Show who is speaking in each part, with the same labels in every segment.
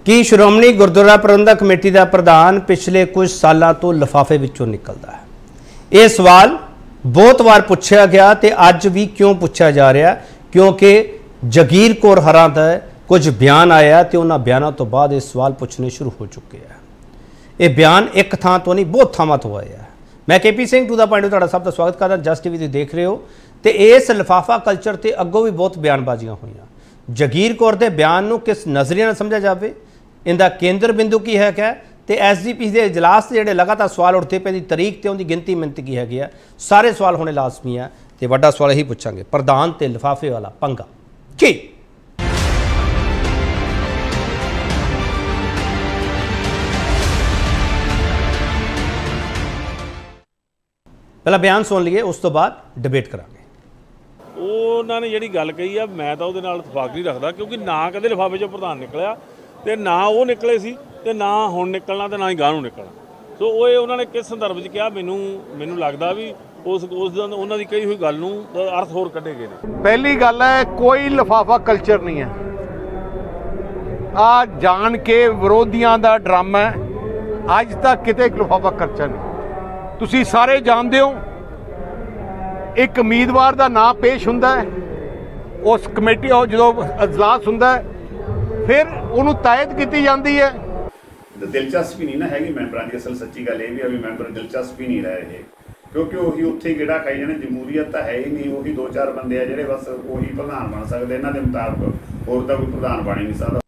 Speaker 1: कि श्रोमणी गुरुद्वारा प्रबंधक कमेटी का प्रधान पिछले कुछ सालों तो लिफाफे विचों निकलता है? ये सवाल बहुत बार पूछा गया तो अज भी क्यों पूछा जा रहा, क्योंकि जगीर कौर हरां दा कुछ बयान आया तो उन्होंने बयानों तो बाद ये सवाल पूछने शुरू हो चुके हैं। ये बयान एक थां तो नहीं बहुत थावां तो आया है। मैं KP Singh to the point तुहाडा सब का स्वागत करदा। जस टीवी तुसीं देख रहे हो तो इस लिफाफा कल्चर से अगों भी बहुत बयानबाजियां हुई। जगीर कौर के बयान को किस नज़रिए नाल समझा जाए, इनका केंद्र बिंदु की है क्या, तो SGPC के इजलास से जोड़े लगातार सवाल उठते पे तरीक तो उनकी गिनती मिनती की है, सारे सवाल होने लाजमी है। तो वड्डा सवाल यही पूछांगे, प्रधान ते लिफाफे वाला पंगा की? पहला बयान सुन लिए, उस तो बाद डिबेट करांगे।
Speaker 2: उन्होंने जी गल कही है, मैं तो इतफाक नहीं रखता, क्योंकि ना कदे लिफाफे चों प्रधान निकलिया तो ना वो निकले सी ते ना हुण निकलना तो ना ही गांह नूं निकलना। सो वो उन्होंने किस संदर्भ में कहा, मैनू लगता भी उस उन्हों की कही हुई गल नूं अर्थ होर कढे गए ने।
Speaker 3: पहली गल है, कोई लिफाफा कल्चर नहीं है। आ जान के विरोधियों का ड्रामा है। अज तक किते लिफाफा कल्चर नहीं। तुसी सारे जानते हो, एक उम्मीदवार का नाम पेश हुंदा है, उस कमेटी जो इजलास हुंदा है, फिर उन्होंने तायद की जाती है।
Speaker 4: दिलचस्पी नहीं ना हैगी मैंबरां दी। असल सच्ची गल ये भी अभी मैंबर दिलचस्पी नहीं रहे, क्योंकि वही उत्थे गेड़ा खाई जाने। जमहूरीयत तो है ही नहीं। वही 2-4 बंदे आ जिहड़े बस वही प्रधान बन सकते, इन्हां दे मुताबिक होर तां कोई प्रधान बन ही नहीं सकदा।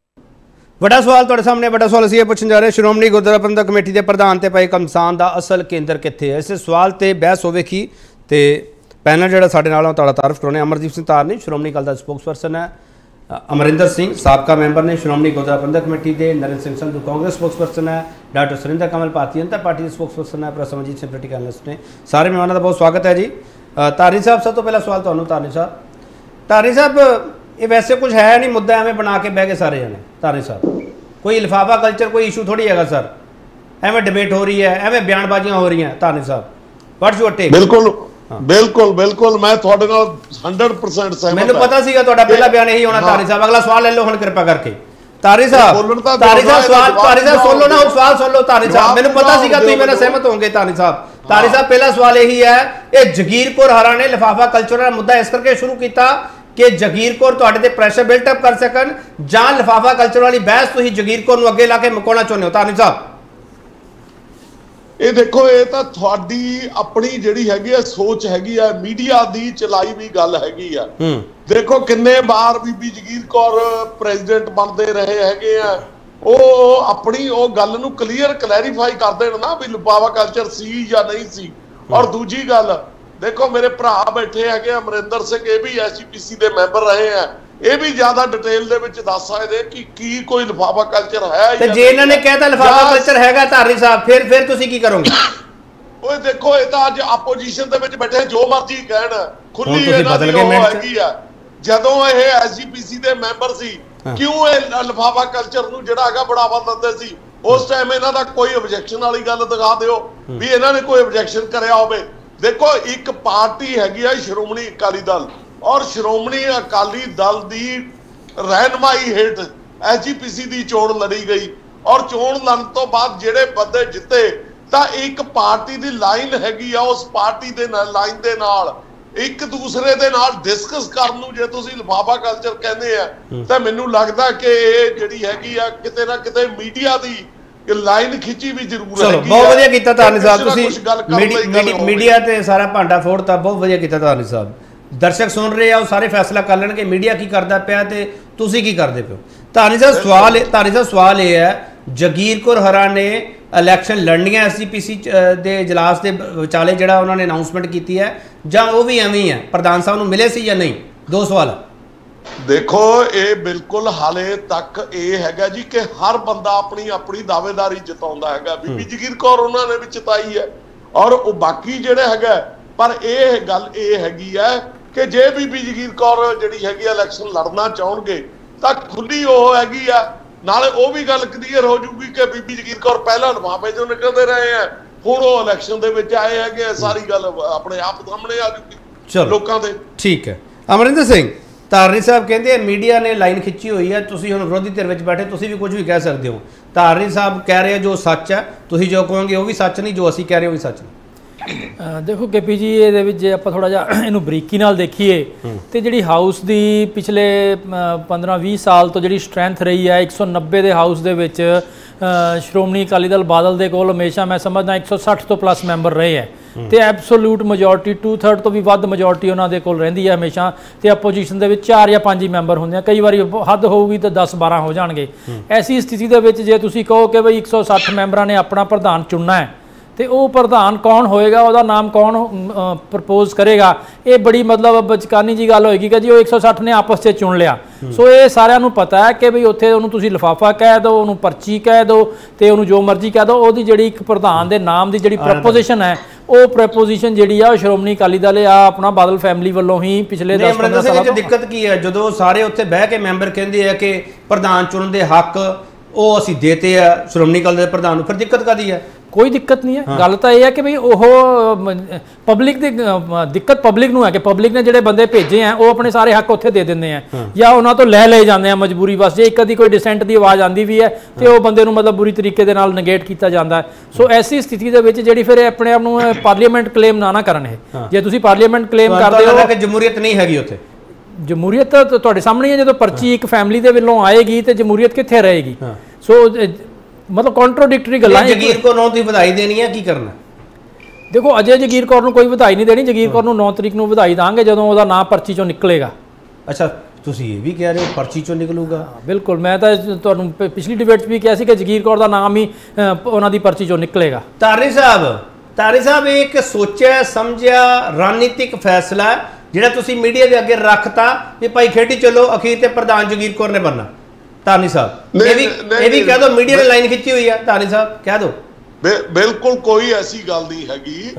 Speaker 1: बड़ा सवाल तुहाडे सामने, बड़ा सवाल असीं पुछण जा रहे, श्रोमणी गुरुद्वारा प्रबंधक कमेटी के प्रधान ते भाई कमसान का असल केंद्र कित्थे है? इस सवाल ते बहस होवेगी ते पैनल जिहड़ा साडे नाल तुहाडा तारफ कराउने। अमरदीप सिंह तारनी श्रोमणी अकाली दल दा स्पोक्सपर्सन है, अमरिंदर सिंह साबका मैंबर ने श्रोमणी गुरुद्वारा प्रबंधक कमेटी के, नरेंद्र सिंह संधू कांग्रेस स्पोक्सपर्सन है, डॉक्टर सुरिंदर कमल भारतीय जनता पार्टी के स्पोक्सपर्सन है, professor Amarjeet Singh political analyst ने। सारे मेहमानों का बहुत स्वागत है जी। तारनी साहब, सब तो पहला सवाल तुहानू। तारनी साहब ये वैसे कुछ है नहीं, मुद्दा एवं बना के बह गए सारे जने। तारनी साहब, कोई लिफाफा कल्चर कोई इशू थोड़ी है सर, एवं डिबेट हो रही है, एवं बयानबाजियां हो रही हैं। तारनी साहब, व्हाट्स योर टेक?
Speaker 5: बिल्कुल बिल्कुल बिल्कुल, मैं तुहाडे नाल 100% सहमत।
Speaker 1: मैनू पता सीगा तुहाडा पहला बयान यही होना। तारनी साहब, अगला सवाल ले लो हुण कृपा करके। तारनी साहब सवाल, तारनी साहब सुन लो ना, सवाल सुन लो। तारनी साहब, मैनू पता सीगा तुसीं मेरे सहमत होंगे। तारनी साहब, पहला सवाल यही है, ये जगीर कौर हरां ने लिफाफा कल्चर का मुद्दा इस करके शुरू किया कि जगीर कौर तुहाडे ते प्रेशर बिल्टअप कर सकन, जां लिफाफा कल्चर वाली बहस तुसीं जगीर कौर नूं अगे ला के मुकाउणा चाहुंदे हो? तारनी साहब,
Speaker 5: ये देखो, ये तो थोड़ी अपनी जिहड़ी हैगी है सोच हैगी है, मीडिया दी चलाई भी गल हैगी है। देखो किन्ने बार बीबी जगीर कौर प्रेजिडेंट बनते रहे हैगे आ, वो अपनी वो गल नूं क्लैरीफाई कर देण ना भी लिफाफा कल्चर सी या नहीं सी। और दूजी गल देखो, मेरे भरा बैठे हैगे अमरिंदर सिंह, ये भी SGPC के मैंबर रहे हैं, ये भी ज्यादा डिटेल दे विच दस सकदे कि की कोई लिफाफा कल्चर है
Speaker 1: ते जे इन्होंने कहता लिफाफा कल्चर हैगा तारनी साहब, फिर तुसीं की करोगे? ओए
Speaker 5: देखो, ये तो अज अपोजिशन दे विच बैठे जो मर्जी कहण, खुली इन्हां दी हैगी आ। जदों ये SGPC दे मैंबर सी, क्यों ये लिफाफा कल्चर नूं जिहड़ा हैगा बढ़ावा दिंदे सी? उस टाइम इन्हां दा कोई ऑब्जेक्शन वाली गल दिखा दिओ भी इन्हां ने कोई ऑब्जेक्शन करया होवे। देखो, एक पार्टी हैगी है श्रोमणी अकाली दल, और श्रोमणी अकाली दल की रहनुमाई हेठ SGPC की चोण लड़ी गई, और चोण लड़न तो बाद जेडे बंदे जिते तो एक पार्टी की लाइन हैगी आ, उस पार्टी दे लाइन दे नाल एक दूसरे दे नाल डिस्कस करन नूं जे तुसीं लिफाफा कल्चर कहंदे आ, तो मैनूं लगदा कि ये जिहड़ी हैगी आ किते ना किते मीडिया दी लाइन खिंची भी जरूर है।
Speaker 1: बहुत वधिया कीता तारनी साहब, तुसीं मीडिया ते सारा भांडा फोड़ता, बहुत वधिया कीता तारनी साहब। दर्शक सुन रहे हैं, सारे फैसला कर लेंगे मीडिया की करता पाया ते तुसीं की करते पे हो। तारनी साहब, सवाल ये है, जगीर कौर हरां ने इलैक्शन लड़नी है SGPC के इजलास के विचाले जिहड़ा उन्होंने अनाउंसमेंट की है, जां वो भी एवं ही है, प्रधान साहब नूं मिले सी या नहीं? दो सवाल।
Speaker 5: देखो, ये बिल्कुल हाले तक ये हैगा जी कि हर बंदा अपनी अपनी दावेदारी जताउंदा हैगा। बीबी जगीर कौर उन्होंने भी जताई है, और वो बाकी जिहड़े हैगा, पर यह गल ये हैगी है कि जे बीबी जगीर कौर जिहड़ी हैगी इलैक्शन लड़ना चाहणगे तां खुली ओह हैगी आ, नाले वो भी गल क्लीयर हो जूगी कि बीबी जगीर कौर पहला लिफाफे चों निकलते रहे हैं, हुण वो इलैक्शन दे विच आए हैगे, सारी गल अपने आप सामने आ जूगी लोकां दे।
Speaker 1: ठीक है। अमरिंदर सिंह, ਧਾਰਨੀ ਸਾਹਿਬ ਕਹਿੰਦੇ ਮੀਡੀਆ ਨੇ ਲਾਈਨ ਖਿੱਚੀ ਹੋਈ ਹੈ, ਤੁਸੀਂ ਹੁਣ ਵਿਰੋਧੀ ਧਿਰ ਵਿੱਚ ਬੈਠੇ, ਤੁਸੀਂ ਵੀ ਕੁਝ ਵੀ ਕਹਿ ਸਕਦੇ ਹੋ। ਧਾਰਨੀ ਸਾਹਿਬ ਕਹਿ ਰਹੇ ਜੋ ਸੱਚ ਹੈ, ਤੁਸੀਂ ਜੋ ਕਹੋਗੇ ਉਹ ਵੀ ਸੱਚ ਨਹੀਂ, ਜੋ ਅਸੀਂ ਕਹਿ ਰਹੇ ਉਹ ਵੀ ਸੱਚ ਨਹੀਂ।
Speaker 6: ਦੇਖੋ KP ਜੀ, ਇਹਦੇ ਵਿੱਚ ਜੇ ਆਪਾਂ ਥੋੜਾ ਜਿਹਾ ਇਹਨੂੰ ਬਰੀਕੀ ਨਾਲ ਦੇਖੀਏ ਤੇ ਜਿਹੜੀ ਹਾਊਸ ਦੀ ਪਿਛਲੇ 15-20 ਸਾਲ ਤੋਂ ਜਿਹੜੀ ਸਟਰੈਂਥ ਰਹੀ ਹੈ, 190 ਦੇ ਹਾਊਸ ਦੇ ਵਿੱਚ ਸ਼੍ਰੋਮਣੀ ਅਕਾਲੀ ਦਲ ਬਾਦਲ ਦੇ ਕੋਲ ਹਮੇਸ਼ਾ ਮੈਂ ਸਮਝਦਾ 160 ਤੋਂ ਪਲੱਸ ਮੈਂਬਰ ਰਹੇ ਹੈ ਤੇ ਐਬਸੋਲੂਟ ਮੈਜੋਰਟੀ 2/3 ਤੋਂ ਵੀ ਵੱਧ ਮੈਜੋਰਟੀ ਉਹਨਾਂ ਦੇ ਕੋਲ ਰਹਿੰਦੀ ਹੈ ਹਮੇਸ਼ਾ। ਤੇ ਆਪੋਜੀਸ਼ਨ ਦੇ ਵਿੱਚ 4 ਜਾਂ 5 ਹੀ ਮੈਂਬਰ ਹੁੰਦੇ ਆ, ਕਈ ਵਾਰੀ ਹੱਦ ਹੋਊਗੀ ਤਾਂ 10-12 ਹੋ ਜਾਣਗੇ। ਐਸੀ ਸਥਿਤੀ ਦੇ ਵਿੱਚ ਜੇ ਤੁਸੀਂ ਕਹੋ ਕਿ ਬਈ 160 ਮੈਂਬਰਾਂ ਨੇ ਆਪਣਾ ਪ੍ਰਧਾਨ ਚੁਣਨਾ ਹੈ ਤੇ ਉਹ ਪ੍ਰਧਾਨ ਕੌਣ ਹੋਏਗਾ, ਉਹਦਾ ਨਾਮ ਕੌਣ ਪ੍ਰਪੋਜ਼ ਕਰੇਗਾ, ਇਹ ਬੜੀ ਮਤਲਬ ਬਚਕਾਨੀ ਜੀ ਗੱਲ ਹੋਏਗੀ ਕਿ ਜੀ ਉਹ 160 ਨੇ ਆਪਸ 'ਚ ਚੁਣ ਲਿਆ। ਸੋ ਇਹ ਸਾਰਿਆਂ ਨੂੰ ਪਤਾ ਹੈ ਕਿ ਬਈ ਉੱਥੇ ਉਹਨੂੰ ਤੁਸੀਂ ਲਿਫਾਫਾ ਕਹਿ ਦਿਓ, ਉਹਨੂੰ ਪਰਚੀ ਕਹਿ ਦਿਓ ਤੇ ਉਹਨੂੰ ਜੋ ਮਰਜ਼ੀ ਕਹਿ ਦਿਓ, ਉਹਦੀ ਜਿਹੜੀ ਇੱਕ ਪ੍ਰਧਾਨ ਦੇ ਨਾਮ ਦੀ ਜਿਹੜੀ ਪ੍ਰਪੋਜੀਸ਼ਨ ਹੈ, ਉਹ ਪ੍ਰਪੋਜੀਸ਼ਨ ਜਿਹੜੀ ਆ ਉਹ ਸ਼੍ਰੋਮਣੀ ਅਕਾਲੀ ਦਲ ਆ ਆਪਣਾ ਬਾਦਲ ਫੈਮਿਲੀ ਵੱਲੋਂ ਹੀ ਪਿਛਲੇ 10-15 ਸਾਲਾਂ ਤੋਂ।
Speaker 1: ਦਿੱਕਤ ਕੀ ਹੈ ਜਦੋਂ ਸਾਰੇ ਉੱਥੇ ਬਹਿ ਕੇ ਮੈਂਬਰ ਕਹਿੰਦੇ ਆ ਕਿ ਪ੍ਰਧਾਨ ਚੁਣਨ ਦੇ ਹੱਕ ਉਹ ਅਸੀਂ ਦੇਤੇ ਆ ਸ਼੍ਰੋਮਣੀ ਅਕਾਲੀ ਦਲ ਪ੍ਰਧਾਨ ਨੂੰ, ਫਿਰ ਦਿੱਕਤ ਕਾਹਦੀ ਹੈ? ਕੋਈ ਦਿੱਕਤ ਨਹੀਂ ਹੈ। ਗੱਲ ਤਾਂ ਇਹ ਹੈ ਕਿ ਬਈ ਉਹ ਪਬਲਿਕ ਦੀ ਦਿੱਕਤ ਪਬਲਿਕ ਨੂੰ ਹੈ ਕਿ ਪਬਲਿਕ ਨੇ ਜਿਹੜੇ ਬੰਦੇ ਭੇਜੇ ਆ ਉਹ ਆਪਣੇ ਸਾਰੇ ਹੱਕ ਉੱਥੇ ਦੇ ਦਿੰਦੇ ਆ ਜਾਂ ਉਹਨਾਂ ਤੋਂ ਲੈ ਲਏ ਜਾਂਦੇ ਆ ਮਜਬੂਰੀ ਬਸ। ਜੇ ਇੱਕ ਅੱਧੀ ਕੋਈ ਡਿਸੈਂਟ ਦੀ ਆਵਾਜ਼ ਆਉਂਦੀ ਵੀ ਹੈ ਤੇ ਉਹ ਬੰਦੇ ਨੂੰ ਮਤਲਬ ਬੁਰੀ ਤਰੀਕੇ ਦੇ ਨਾਲ ਨਗੇਟ ਕੀਤਾ ਜਾਂਦਾ ਹੈ। ਸੋ ਐਸੀ ਸਥਿਤੀ ਦੇ ਵਿੱਚ ਜਿਹੜੀ ਫਿਰ ਆਪਣੇ ਆਪ ਨੂੰ ਪਾਰਲੀਮੈਂਟ ਕਲੇਮ ਨਾ ਕਰਨ ਇਹ, ਜੇ ਤੁਸੀਂ ਪਾਰਲੀਮੈਂਟ ਕਲੇਮ ਕਰਦੇ ਹੋ ਕਿ ਜਮਹੂਰੀਅਤ ਨਹੀਂ ਹੈਗੀ ਉੱਥੇ,
Speaker 6: ਜਮਹੂਰੀਅਤ ਤਾਂ ਤੁਹਾਡੇ ਸਾਹਮਣੇ ਹੈ। ਜਦੋਂ ਪਰਚੀ ਇੱਕ ਫੈਮਿਲੀ ਦੇ ਵੱਲੋਂ ਆਏਗੀ ਤੇ ਜਮਹੂਰੀਅਤ ਕਿੱਥੇ ਰਹੇਗੀ? ਸੋ ਮਤਲਬ ਕੰਟਰੋਡਿਕਟਰੀ ਗੱਲਾਂ।
Speaker 1: ਜਗੀਰ ਕੌਰ ਨੂੰ ਤੁਸੀਂ ਵਧਾਈ ਦੇਣੀ ਹੈ, ਕੀ ਕਰਨਾ?
Speaker 6: ਦੇਖੋ ਅਜੇ ਜਗੀਰ ਕੌਰ ਨੂੰ ਕੋਈ ਵਧਾਈ ਨਹੀਂ ਦੇਣੀ। ਜਗੀਰ ਕੌਰ ਨੂੰ 9 ਤਰੀਕ ਨੂੰ ਵਧਾਈ ਦਾਂਗੇ ਜਦੋਂ ਉਹਦਾ ਨਾਂ ਪਰਚੀ ਚੋਂ ਨਿਕਲੇਗਾ।
Speaker 1: ਅੱਛਾ, ਤੁਸੀਂ ਇਹ ਵੀ ਕਹਿ ਰਹੇ ਹੋ ਪਰਚੀ ਚੋਂ ਨਿਕਲੂਗਾ?
Speaker 6: ਬਿਲਕੁਲ, ਮੈਂ ਤਾਂ ਤੁਹਾਨੂੰ ਪਿਛਲੀ ਡਿਬੇਟ 'ਚ ਵੀ ਕਿਹਾ ਸੀ ਕਿ ਜਗੀਰ ਕੌਰ ਦਾ ਨਾਮ ਹੀ ਉਹਨਾਂ ਦੀ ਪਰਚੀ ਚੋਂ ਨਿਕਲੇਗਾ।
Speaker 1: ਧਾਰਨੀ ਸਾਹਿਬ ਇਹ ਇੱਕ ਸੋਚਿਆ ਸਮਝਿਆ ਰਣਨੀਤਿਕ ਫੈਸਲਾ ਜਿਹੜਾ ਤੁਸੀਂ ਮੀਡੀਆ ਦੇ ਅੱਗੇ ਰੱਖਤਾ ਵੀ ਭਾਈ ਖੇਡੀ ਚਲੋ, ਅਖੀਰ ਤੇ ਪ੍ਰਧਾਨ ਜਗੀਰ ਕੌਰ ਨੇ ਬਣਨਾ। ਧਾਰਨੀ ਸਾਹਿਬ ਇਹ ਵੀ ਕਹਿ ਦੋ, ਮੀਡੀਆ ਨੇ ਲਾਈਨ ਖਿੱਚੀ ਹੋਈ ਹੈ, ਧਾਰਨੀ ਸਾਹਿਬ ਕਹਿ ਦੋ।
Speaker 5: ਬਿਲਕੁਲ ਕੋਈ ਐਸੀ ਗੱਲ ਨਹੀਂ ਹੈਗੀ।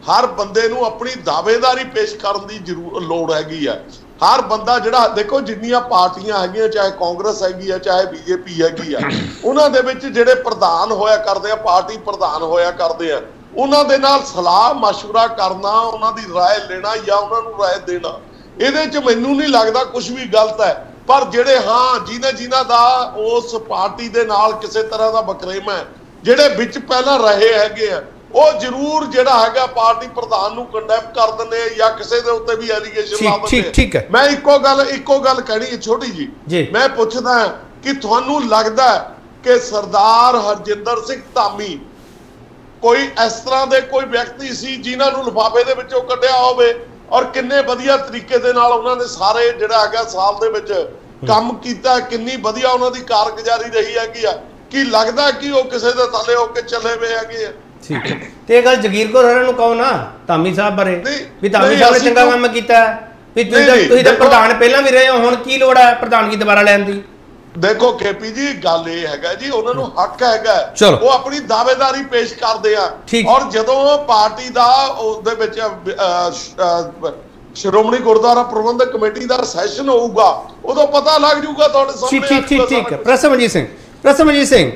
Speaker 5: ਹਰ ਬੰਦੇ ਨੂੰ ਆਪਣੀ ਦਾਅਵੇਦਾਰੀ ਪੇਸ਼ ਕਰਨ ਦੀ ਲੋੜ ਹੈਗੀ ਆ। ਹਰ ਬੰਦਾ ਜਿਹੜਾ ਦੇਖੋ ਜਿੰਨੀਆਂ ਪਾਰਟੀਆਂ ਹੈਗੀਆਂ, ਚਾਹੇ ਕਾਂਗਰਸ ਹੈਗੀ ਆ ਚਾਹੇ BJP ਹੈਗੀ ਆ, ਉਹਨਾਂ ਦੇ ਵਿੱਚ ਜਿਹੜੇ ਪ੍ਰਧਾਨ ਹੋਇਆ ਕਰਦੇ ਆ, ਪਾਰਟੀ ਪ੍ਰਧਾਨ ਹੋਇਆ ਕਰਦੇ ਆ, ਉਹਨਾਂ ਦੇ ਨਾਲ ਸਲਾਹ ਮਸ਼ਵਰਾ ਕਰਨਾ, ਉਹਨਾਂ ਦੀ ਰਾਏ ਲੈਣਾ ਜਾਂ ਉਹਨਾਂ ਨੂੰ ਰਾਏ ਦੇਣਾ, ਇਹਦੇ 'ਚ ਮੈਨੂੰ ਨਹੀਂ ਲੱਗਦਾ ਕੁਝ ਵੀ ਗਲਤ ਹੈ। ਪਰ ਜਿਹੜੇ ਜਿਨ੍ਹਾਂ ਦਾ ਉਸ ਪਾਰਟੀ ਦੇ ਨਾਲ ਕਿਸੇ ਤਰ੍ਹਾਂ ਦਾ ਬਕਰੇਮ ਹੈ, ਜਿਹੜੇ ਵਿੱਚ ਪਹਿਲਾਂ ਰਹੇ ਹੈਗੇ ਆ, ਉਹ ਜ਼ਰੂਰ ਜਿਹੜਾ ਹੈਗਾ ਪਾਰਟੀ ਪ੍ਰਧਾਨ ਨੂੰ ਕੰਡੈਮ ਕਰ ਦਿੰਦੇ ਜਾਂ ਕਿਸੇ ਦੇ ਉੱਤੇ ਵੀ ਐਲੀਗੇਸ਼ਨ ਲਾ ਦਿੰਦੇ। ਮੈਂ ਇੱਕੋ ਗੱਲ ਕਹਿਣੀ ਛੋਟੀ ਜੀ, ਮੈਂ ਪੁੱਛਦਾ ਕਿ ਤੁਹਾਨੂੰ ਲੱਗਦਾ ਕਿ ਸਰਦਾਰ ਹਰਜਿੰਦਰ ਸਿੰਘ ਧਾਮੀ ਕੋਈ ਇਸ ਤਰ੍ਹਾਂ ਦੇ ਕੋਈ ਵਿਅਕਤੀ ਸੀ ਜਿਨ੍ਹਾਂ ਨੂੰ ਲਿਫਾਫੇ ਦੇ ਵਿੱਚੋਂ ਕੱਢਿਆ ਹੋਵੇ? ਔਰ ਕਿੰਨੇ ਵਧੀਆ ਤਰੀਕੇ ਦੇ ਨਾਲ ਉਹਨਾਂ ਨੇ ਸਾਰੇ ਜਿਹੜਾ ਹੈਗਾ ਸਾਲ ਦੇ ਵਿੱਚ ਕੰਮ ਕੀਤਾ, ਕਿੰਨੀ ਵਧੀਆ ਉਹਨਾਂ ਦੀ ਕਾਰਗੁਜ਼ਾਰੀ ਰਹੀ ਹੈਗੀ ਆ। ਕੀ ਲੱਗਦਾ ਕਿ ਉਹ ਕਿਸੇ ਦੇ ਥੱਲੇ ਹੋ ਕੇ ਚੱਲੇ ਹੋਏ ਹੈਗੇ ਆ? ਠੀਕ ਹੈ,
Speaker 1: ਤੇ ਇਹ ਗੱਲ ਜਗੀਰ ਕੌਰ ਹੋਰਾਂ ਨੂੰ ਕਹੋ ਨਾ ਧਾਮੀ ਸਾਹਿਬ ਬਾਰੇ ਵੀ ਧਾਮੀ ਸਾਹਿਬ ਨੇ ਚੰਗਾ ਕੰਮ ਕੀਤਾ ਵੀ ਤੁਸੀਂ ਤਾਂ ਪ੍ਰਧਾਨ ਪਹਿਲਾਂ ਵੀ ਰਹੇ ਹੋ, ਹੁਣ ਕੀ ਲੋੜ ਹੈ ਪ੍ਰਧਾਨਗੀ ਦੁਬਾਰਾ ਲੈਣ ਦੀ?
Speaker 5: ਦੇਖੋ KP ਜੀ, ਗੱਲ ਇਹ ਹੈਗਾ ਜੀ ਉਹਨਾਂ ਨੂੰ ਹੱਕ ਹੈਗਾ, ਉਹ ਆਪਣੀ ਦਾਅਵੇਦਾਰੀ ਪੇਸ਼ ਕਰਦੇ ਆ। ਔਰ ਜਦੋਂ ਪਾਰਟੀ ਦਾ ਉਹਦੇ ਵਿੱਚ ਸ਼੍ਰੋਮਣੀ ਗੁਰਦੁਆਰਾ ਪ੍ਰਬੰਧਕ ਕਮੇਟੀ ਦਾ ਸੈਸ਼ਨ ਹੋਊਗਾ, ਉਦੋਂ ਪਤਾ ਲੱਗ ਜਾਊਗਾ ਤੁਹਾਡੇ ਸਾਹਮਣੇ।
Speaker 1: ਠੀਕ ਹੈ। ਪ੍ਰਸਮਜੀਤ ਸਿੰਘ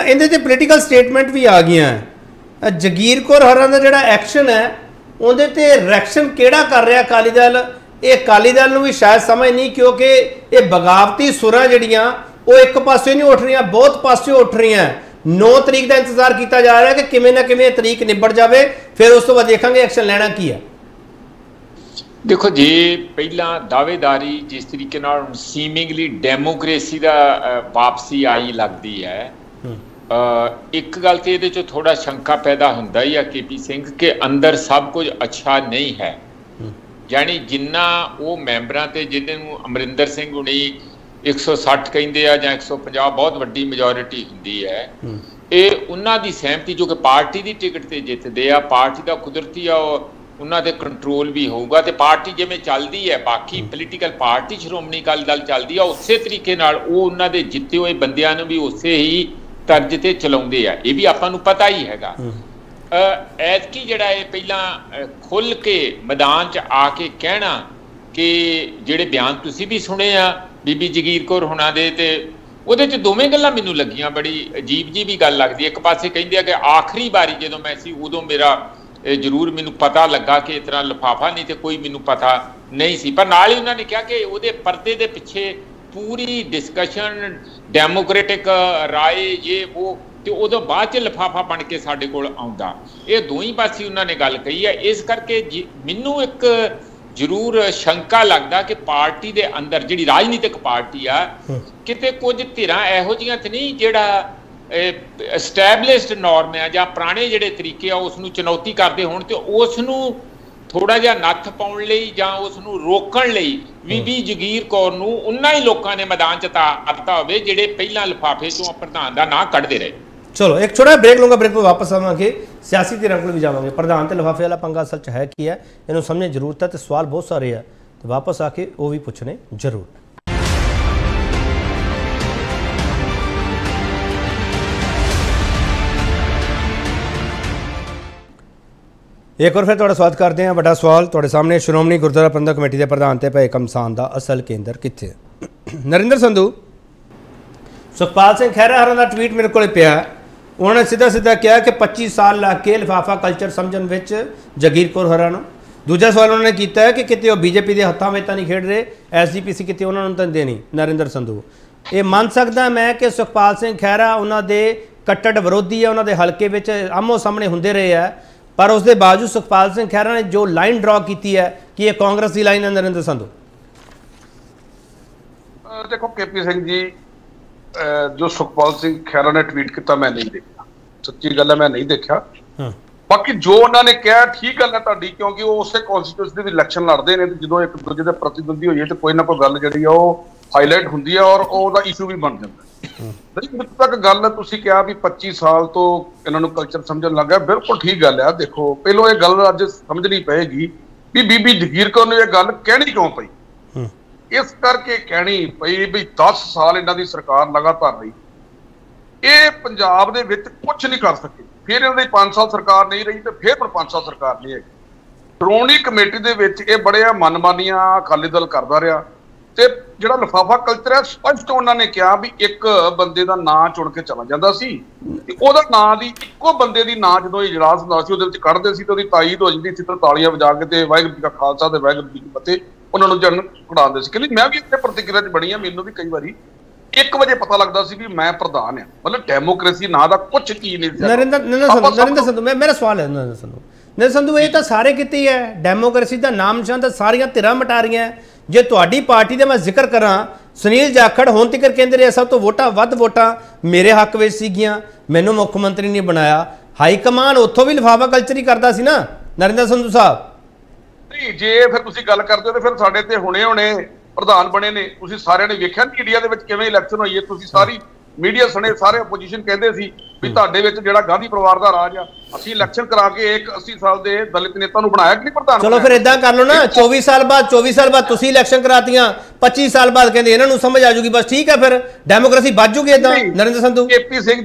Speaker 1: ਇਹਦੇ ਤੇ ਪੋਲੀਟੀਕਲ ਸਟੇਟਮੈਂਟ ਵੀ ਆ ਗਈਆਂ। ਜਗੀਰ ਕੌਰ ਹੋਰਾਂ ਦਾ ਜਿਹੜਾ ਐਕਸ਼ਨ ਹੈ ਉਹਦੇ ਤੇ ਰਿਐਕਸ਼ਨ ਕਿਹੜਾ ਕਰ ਰਿਹਾ ਅਕਾਲੀ ਦਲ? ਇਹ ਅਕਾਲੀ ਦਲ ਨੂੰ ਵੀ ਸ਼ਾਇਦ ਸਮਝ ਨਹੀਂ, ਕਿਉਂਕਿ ਇਹ ਬਗਾਵਤੀ ਸੁਰਾਂ ਜਿਹੜੀਆਂ ਉਹ ਇੱਕ ਪਾਸੇ ਨਹੀਂ ਉੱਠ ਰਹੀਆਂ, ਬਹੁਤ ਪਾਸੇ ਉੱਠ ਰਹੀਆਂ। 9 ਤਰੀਕ ਦਾ ਇੰਤਜ਼ਾਰ ਕੀਤਾ ਜਾ ਰਿਹਾ ਕਿ ਕਿਵੇਂ ਨਾ ਕਿਵੇਂ ਤਰੀਕ ਨਿਬੜ ਜਾਵੇ, ਫਿਰ ਉਸ ਤੋਂ ਬਾਅਦ ਦੇਖਾਂਗੇ ਐਕਸ਼ਨ ਲੈਣਾ ਕੀ ਹੈ।
Speaker 7: ਦੇਖੋ ਜੀ, ਪਹਿਲਾਂ ਦਾਅਵੇਦਾਰੀ ਜਿਸ ਤਰੀਕੇ ਨਾਲ ਸੀਮਿੰਗਲੀ ਡੈਮੋਕ੍ਰੇਸੀ ਦਾ ਵਾਪਸੀ ਆਈ ਲੱਗਦੀ ਹੈ, ਇੱਕ ਗੱਲ ਤੇ ਇਹਦੇ 'ਚ ਥੋੜਾ ਸ਼ੰਕਾ ਪੈਦਾ ਹੁੰਦਾ ਹੀ ਆ KP ਸਿੰਘ ਕਿ ਅੰਦਰ ਸਭ ਕੁਝ ਅੱਛਾ ਨਹੀਂ ਹੈ। ਯਾਨੀ ਜਿੰਨਾ ਉਹ ਮੈਂਬਰਾਂ ਤੇ ਜਿਹਦੇ ਨੂੰ ਅਮਰਿੰਦਰ ਸਿੰਘ ਹੁਣੀ 160 ਕਹਿੰਦੇ ਆ ਜਾਂ 150 ਬਹੁਤ ਵੱਡੀ ਮੈਜੋਰਿਟੀ ਹੁੰਦੀ ਹੈ, ਇਹ ਉਹਨਾਂ ਦੀ ਸਹਿਮਤੀ ਜੋ ਕਿ ਪਾਰਟੀ ਦੀ ਟਿਕਟ ਤੇ ਜਿੱਤਦੇ ਆ, ਪਾਰਟੀ ਦਾ ਕੁਦਰਤੀ ਆ ਉਹਨਾਂ ਦੇ ਕੰਟਰੋਲ ਵੀ ਹੋਊਗਾ ਤੇ ਪਾਰਟੀ ਜਿਵੇਂ ਚੱਲਦੀ ਹੈ, ਬਾਕੀ ਪੋਲੀਟੀਕਲ ਪਾਰਟੀ ਸ਼੍ਰੋਮਣੀ ਅਕਾਲੀ ਦਲ ਚੱਲਦੀ ਆ, ਉਸੇ ਤਰੀਕੇ ਨਾਲ ਉਹ ਉਹਨਾਂ ਦੇ ਜਿੱਤੇ ਹੋਏ ਬੰਦਿਆਂ ਨੂੰ ਵੀ ਉਸੇ ਹੀ ਤਰਜ ਤੇ ਚਲਾਉਂਦੇ ਆ। ਇਹ ਵੀ ਆਪਾਂ ਨੂੰ ਪਤਾ ਹੀ ਹੈਗਾ। ਐਤਕੀ ਜਿਹੜਾ ਇਹ ਪਹਿਲਾਂ ਖੁੱਲ੍ਹ ਕੇ ਮੈਦਾਨ 'ਚ ਆ ਕੇ ਕਹਿਣਾ ਕਿ ਜਿਹੜੇ ਬਿਆਨ ਤੁਸੀਂ ਵੀ ਸੁਣੇ ਆ ਬੀਬੀ ਜਗੀਰ ਕੌਰ ਹੋਣਾ ਦੇ, ਤੇ ਉਹਦੇ 'ਚ ਦੋਵੇਂ ਗੱਲਾਂ ਮੈਨੂੰ ਲੱਗੀਆਂ ਬੜੀ ਅਜੀਬ ਜੀ ਵੀ ਗੱਲ ਲੱਗਦੀ। ਇੱਕ ਪਾਸੇ ਕਹਿੰਦੇ ਆ ਕਿ ਆਖਰੀ ਵਾਰੀ ਜਦੋਂ ਮੈਂ ਸੀ ਉਦੋਂ ਮੇਰਾ ਜ਼ਰੂਰ ਮੈਨੂੰ ਪਤਾ ਲੱਗਾ ਕਿ ਇਸ ਤਰ੍ਹਾਂ ਲਿਫਾਫਾ, ਨਹੀਂ ਤੇ ਕੋਈ ਮੈਨੂੰ ਪਤਾ ਨਹੀਂ ਸੀ। ਪਰ ਨਾਲ ਹੀ ਉਹਨਾਂ ਨੇ ਕਿਹਾ ਕਿ ਉਹਦੇ ਪਰਦੇ ਦੇ ਪਿੱਛੇ ਪੂਰੀ ਡਿਸਕਸ਼ਨ, ਡੈਮੋਕ੍ਰੈਟਿਕ ਰਾਏ, ਇਹ ਉਹ, ਤੇ ਉਦੋਂ ਬਾਅਦ 'ਚ ਲਿਫਾਫਾ ਬਣ ਕੇ ਸਾਡੇ ਕੋਲ ਆਉਂਦਾ। ਇਹ ਦੋਈ ਪਾਸੇ ਉਹਨਾਂ ਨੇ ਗੱਲ ਕਹੀ ਹੈ। ਇਸ ਕਰਕੇ ਮੈਨੂੰ ਇੱਕ ਜ਼ਰੂਰ ਸ਼ੰਕਾ ਲੱਗਦਾ ਕਿ ਪਾਰਟੀ ਦੇ ਅੰਦਰ ਜਿਹੜੀ ਰਾਜਨੀਤਿਕ ਪਾਰਟੀ ਆ, ਕਿਤੇ ਕੁਝ ਧਿਰਾਂ ਇਹੋ ਜਿਹੀਆਂ ਤੇ ਨਹੀਂ ਜਿਹੜਾ ਐਸਟੈਬਲਿਸ਼ਡ ਨੋਰਮ ਆ ਜਾਂ ਪੁਰਾਣੇ ਜਿਹੜੇ ਤਰੀਕੇ ਆ ਉਸ ਨੂੰ ਚੁਣੌਤੀ ਕਰਦੇ ਹੋਣ, ਤੇ ਉਸ ਨੂੰ ਥੋੜਾ ਜਿਹਾ ਨੱਥ ਪਾਉਣ ਲਈ ਜਾਂ ਉਸ ਨੂੰ ਰੋਕਣ ਲਈ ਬੀਬੀ ਜਗੀਰ ਕੌਰ ਨੂੰ ਉਹਨਾਂ ਹੀ ਲੋਕਾਂ ਨੇ ਮੈਦਾਨ 'ਚ ਤਾਰਤਾ ਹੋਵੇ ਜਿਹੜੇ ਪਹਿਲਾਂ ਲਿਫਾਫੇ 'ਚੋਂ ਪ੍ਰਧਾਨ ਦਾ ਨਾਂ ਕੱਢਦੇ ਰਹੇ।
Speaker 1: ਚਲੋ ਇੱਕ ਛੋਟਾ ਬ੍ਰੇਕ ਲਊਂਗਾ, ਬ੍ਰੇਕ ਤੋਂ ਵਾਪਸ ਆਵਾਂਗੇ, ਸਿਆਸੀ ਧਿਰਾਂ ਕੋਲ ਵੀ ਜਾਵਾਂਗੇ। ਪ੍ਰਧਾਨ ਤੇ ਲਿਫਾਫੇ ਵਾਲਾ ਪੰਗਾ ਅਸਲ 'ਚ ਹੈ ਕੀ ਹੈ, ਇਹਨੂੰ ਸਮਝਣ ਜ਼ਰੂਰਤ ਹੈ, ਤੇ ਸਵਾਲ ਬਹੁਤ ਸਾਰੇ ਆ, ਤੇ ਵਾਪਸ ਆ ਕੇ ਉਹ ਵੀ ਪੁੱਛਣੇ ਜ਼ਰੂਰ। एक और फिर तुहाडा स्वागत करते हैं। बड़ा सवाल तुहाडे सामने, श्रोमणी गुरुद्वारा प्रबंधक कमेटी के प्रधान ते भय कमसान का असल केंद्र कित्थे? नरिंदर संधू, सुखपाल सिंह खैरा हरां दा ट्वीट मेरे को पिया, उन्होंने सीधा सीधा कहा कि 25 साल लग के लिफाफा कल्चर समझण विच जगीर कौर हरां नूं। दूजा सवाल उन्होंने किया है कि किते वो बीजेपी के हत्थों में तो नहीं खेड रहे, SGPC किते उन्होंने तो देनी। नरिंदर संधू, ये मान सकदा मैं कि सुखपाल सिंह खैरा उन्होंने कट्टर विरोधी है, उन्होंने हल्के में आमो सामने होंदे रहे है, पर उसके बावजूद सुखपाल सिंह खैरा ने जो लाइन ड्रॉ की है कि ये कांग्रेस की लाइन है। नरेंद्र संधू,
Speaker 8: देखो केपी सिंह जी, जो सुखपाल सिंह खैरा ने ट्वीट किया मैं नहीं देखा, सच्ची गल है मैं नहीं देखा। बाकी जो उन्होंने कहा ठीक गल है तुहाडी, क्योंकि वो उस कॉन्स्टिट्यूएंसी दे इलैक्शन लड़ते हैं, जो एक दूजे के प्रतिद्वंदी होइए तो कोई ना कोई गल जिहड़ी आ हाईलाइट होंदी है और ਉਹਦਾ इशू भी बन जाता है। जिथे तक गल तुसीं कहा भी 25 साल तो इन्होंने कल्चर समझण लग गया, बिल्कुल ठीक गल है। देखो पहलों ये गल अज समझनी पएगी भी बीबी जगीर कौर ने ये गल कहनी क्यों पई। इस करके कहनी पई भी 10 साल इन्हां दी सरकार लगातार रही, ये पंजाब दे विच कुछ नहीं कर सके, फिर इन्हां दी 5 साल सरकार नहीं रही तो फिर 5 साल सरकार नहीं है। श्रोमणी कमेटी दे विच ये बड़े मनमानियां अकाली दल करदा रहा, ਤੇ ਜਿਹੜਾ ਲਿਫਾਫਾ ਕਲਚਰ ਹੈ ਸਪਸ਼ਟ ਉਹਨਾਂ ਨੇ ਕਿਹਾ ਵੀ ਇੱਕ ਬੰਦੇ ਦਾ ਨਾਂ ਚੁਣ ਕੇ ਚਲਾ ਜਾਂਦਾ ਸੀ, ਤੇ ਉਹਦਾ ਨਾਂ ਦੀ ਇੱਕੋ ਬੰਦੇ ਦੀ ਨਾਂ ਜਦੋਂ ਇਜਲਾਸ ਹੁੰਦਾ ਸੀ ਉਹਦੇ ਵਿੱਚ ਕੱਢਦੇ ਸੀ ਤੇ ਉਹਦੀ ਤਾਈਦ ਹੋ ਜਾਂਦੀ ਸੀ, ਤੇ ਤਾਲੀਆਂ ਵਜਾ ਕੇ ਤੇ ਵਾਹਿਗੁਰੂ ਜੀ ਕਾ ਖਾਲਸਾ ਤੇ ਵਾਹਿਗੁਰੂ ਜੀ ਕੀ ਫਤਿਹ ਉਹਨਾਂ ਨੂੰ ਜਨ ਕਢਾਉਂਦੇ ਸੀ। ਕਹਿੰਦੇ ਮੈਂ ਵੀ ਇੱਥੇ ਪ੍ਰਤੀਕਿਰਿਆ 'ਚ ਬਣੀ ਆ, ਮੈਨੂੰ ਵੀ ਕਈ ਵਾਰੀ 1 ਵਜੇ ਪਤਾ ਲੱਗਦਾ ਸੀ ਵੀ ਮੈਂ ਪ੍ਰਧਾਨ ਆ, ਮਤਲਬ ਡੈਮੋਕ੍ਰੇਸੀ ਨਾਂ ਦਾ ਕੁਝ ਕੀ ਨਹੀਂ ਸੀ।
Speaker 1: नरेंद्र संधू, मेरा सवाल है नरेंद्र संधू, ये तो सारे किते है, डेमोक्रेसी का नाम निशान तो सारियां धिरां मिटा रही हैं। जे तुहाडी पार्टी का मैं जिक्र करा, सुनील जाखड़ हुण तक कहते रहे सब तो वध वोटां मेरे हक विच सीगियां, मैनूं मुख मंत्री नहीं बनाया, हाईकमान उत्थों भी लिफाफा कल्चर ही करता सी ना नरेंद्र संधू साहब।
Speaker 8: नहीं जे फिर तुसीं गल करदे हो तो फिर साडे ते हुणे प्रधान बने ने, तुसीं सारिਆਂ ने वेखिया मीडिया दे विच किवें इलैक्शन होई है, तुसीं सारी मीडिया सुने, सारे अपोजिशन कहते सी भी तुहाडे विच जिहड़ा गांधी परिवार दा राज आ, ਅਸੀਂ ਇਲੈਕਸ਼ਨ ਕਰਾ ਕੇ ਇੱਕ 80 ਸਾਲ ਦੇ ਦਲਿਤ ਨੇਤਾ ਨੂੰ ਬਣਾਇਆ ਕਿ ਨਹੀਂ ਪ੍ਰਧਾਨ।
Speaker 1: ਚਲੋ ਫਿਰ ਇਦਾਂ ਕਰ ਲਓ ਨਾ, 24 ਸਾਲ ਬਾਅਦ ਤੁਸੀਂ ਇਲੈਕਸ਼ਨ ਕਰਾਤੀਆਂ, 25 ਸਾਲ ਬਾਅਦ ਕਹਿੰਦੇ ਇਹਨਾਂ ਨੂੰ ਸਮਝ ਆ ਜੂਗੀ, ਬਸ ਠੀਕ ਹੈ ਫਿਰ ਡੈਮੋਕ੍ਰੇਸੀ ਵੱਜ ਜੂਗੀ। ਇਦਾਂ ਨਰਿੰਦਰ ਸੰਧੂ,
Speaker 8: ਕੇਪੀ ਸਿੰਘ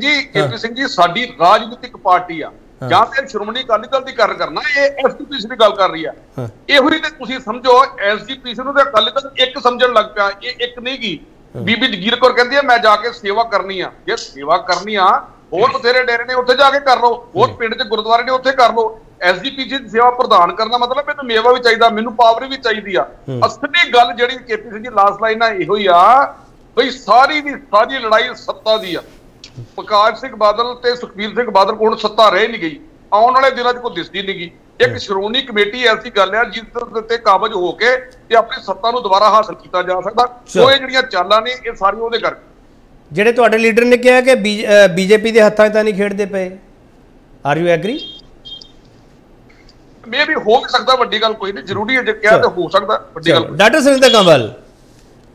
Speaker 8: ਜੀ ਸਾਡੀ ਰਾਜਨੀਤਿਕ ਪਾਰਟੀ ਆ, ਜਾਂ ਤੇ ਸ਼੍ਰੋਮਣੀ ਅਕਾਲੀ ਦਲ ਦੀ ਗੱਲ ਕਰਨਾ, ਇਹ ਐਸਜੀਪੀਸੀ ਦੀ ਗੱਲ ਕਰ ਰਹੀ ਆ, ਇਹੋ ਹੀ ਤੇ ਤੁਸੀਂ ਸਮਝੋ ਐਸਜੀਪੀਸੀ ਨੂੰ ਤੇ ਅਕਾਲੀ ਦਲ ਇੱਕ ਸਮਝਣ ਲੱਗ ਪਿਆ, ਇਹ ਇੱਕ ਨਹੀਂ ਗੀ। ਬੀਬੀ ਜਗੀਰ ਕੌਰ ਕਹਿੰਦੀ ਆ ਮੈਂ ਜਾ ਕੇ ਸੇਵਾ ਕਰਨੀ ਆ, ਜੇ ਸੇਵਾ ਕਰਨੀ ਆ ਹੋਰ ਬਥੇਰੇ ਡੇਰੇ ਨੇ ਉੱਥੇ ਜਾ ਕੇ ਕਰ ਲਓ, ਹੋਰ ਪਿੰਡ 'ਚ ਗੁਰਦੁਆਰੇ ਨੇ ਉੱਥੇ ਕਰ ਲਓ। ਐਸਜੀਪੀਸੀ ਦੀ ਸੇਵਾ ਪ੍ਰਦਾਨ ਕਰਨਾ ਮਤਲਬ ਮੈਨੂੰ ਮੇਵਾ ਵੀ ਚਾਹੀਦਾ, ਮੈਨੂੰ ਪਾਵਰ ਵੀ ਚਾਹੀਦੀ ਆ। ਅਸਲੀ ਗੱਲ ਜਿਹੜੀ KP Singh ji last line ਆ ਇਹੋ ਹੀ ਆ ਬਈ ਸਾਰੀ ਦੀ ਸਾਰੀ ਲੜਾਈ ਸੱਤਾ ਦੀ ਆ। ਪ੍ਰਕਾਸ਼ ਸਿੰਘ ਬਾਦਲ ਤੇ ਸੁਖਬੀਰ ਸਿੰਘ ਬਾਦਲ ਕੋਲ ਸੱਤਾ ਰਹਿ ਨਹੀਂ ਗਈ, ਆਉਣ ਵਾਲੇ ਦਿਨਾਂ 'ਚ ਕੋਈ ਦਿਸਦੀ ਨਹੀਂ ਗਈ। ਇੱਕ ਸ਼੍ਰੋਮਣੀ ਕਮੇਟੀ ਐਸੀ ਗੱਲ ਆ ਜਿਸ ਤੇ ਕਾਬਜ ਹੋ ਕੇ ਤੇ ਆਪਣੀ ਸੱਤਾ ਨੂੰ ਦੁਬਾਰਾ ਹਾਸਲ ਕੀਤਾ ਜਾ ਸਕਦਾ। ਉਹ ਜਿਹੜੀਆਂ ਚਾਲਾਂ ਨੇ ਇਹ ਸਾਰੀਆਂ ਉਹਦੇ ਕਰਕੇ।
Speaker 1: ਜਿਹੜੇ ਤੁਹਾਡੇ ਲੀਡਰ ਨੇ ਕਿਹਾ ਕਿ ਬੀਜੇਪੀ ਦੇ ਹੱਥਾਂ 'ਚ ਤਾਂ ਨਹੀਂ ਖੇਡਦੇ ਪਏ, ਆਰ ਯੂ ਐਗਰੀ?
Speaker 8: ਮੇ ਵੀ ਹੋ ਸਕਦਾ, ਵੱਡੀ ਗੱਲ ਕੋਈ ਨਹੀਂ, ਜ਼ਰੂਰੀ ਹੈ ਜੇ ਕਿਹਾ ਤਾਂ ਹੋ ਸਕਦਾ, ਵੱਡੀ ਗੱਲ।
Speaker 1: ਡਾਕਟਰ ਸੁਰਿੰਦਰ ਕੰਵਲ,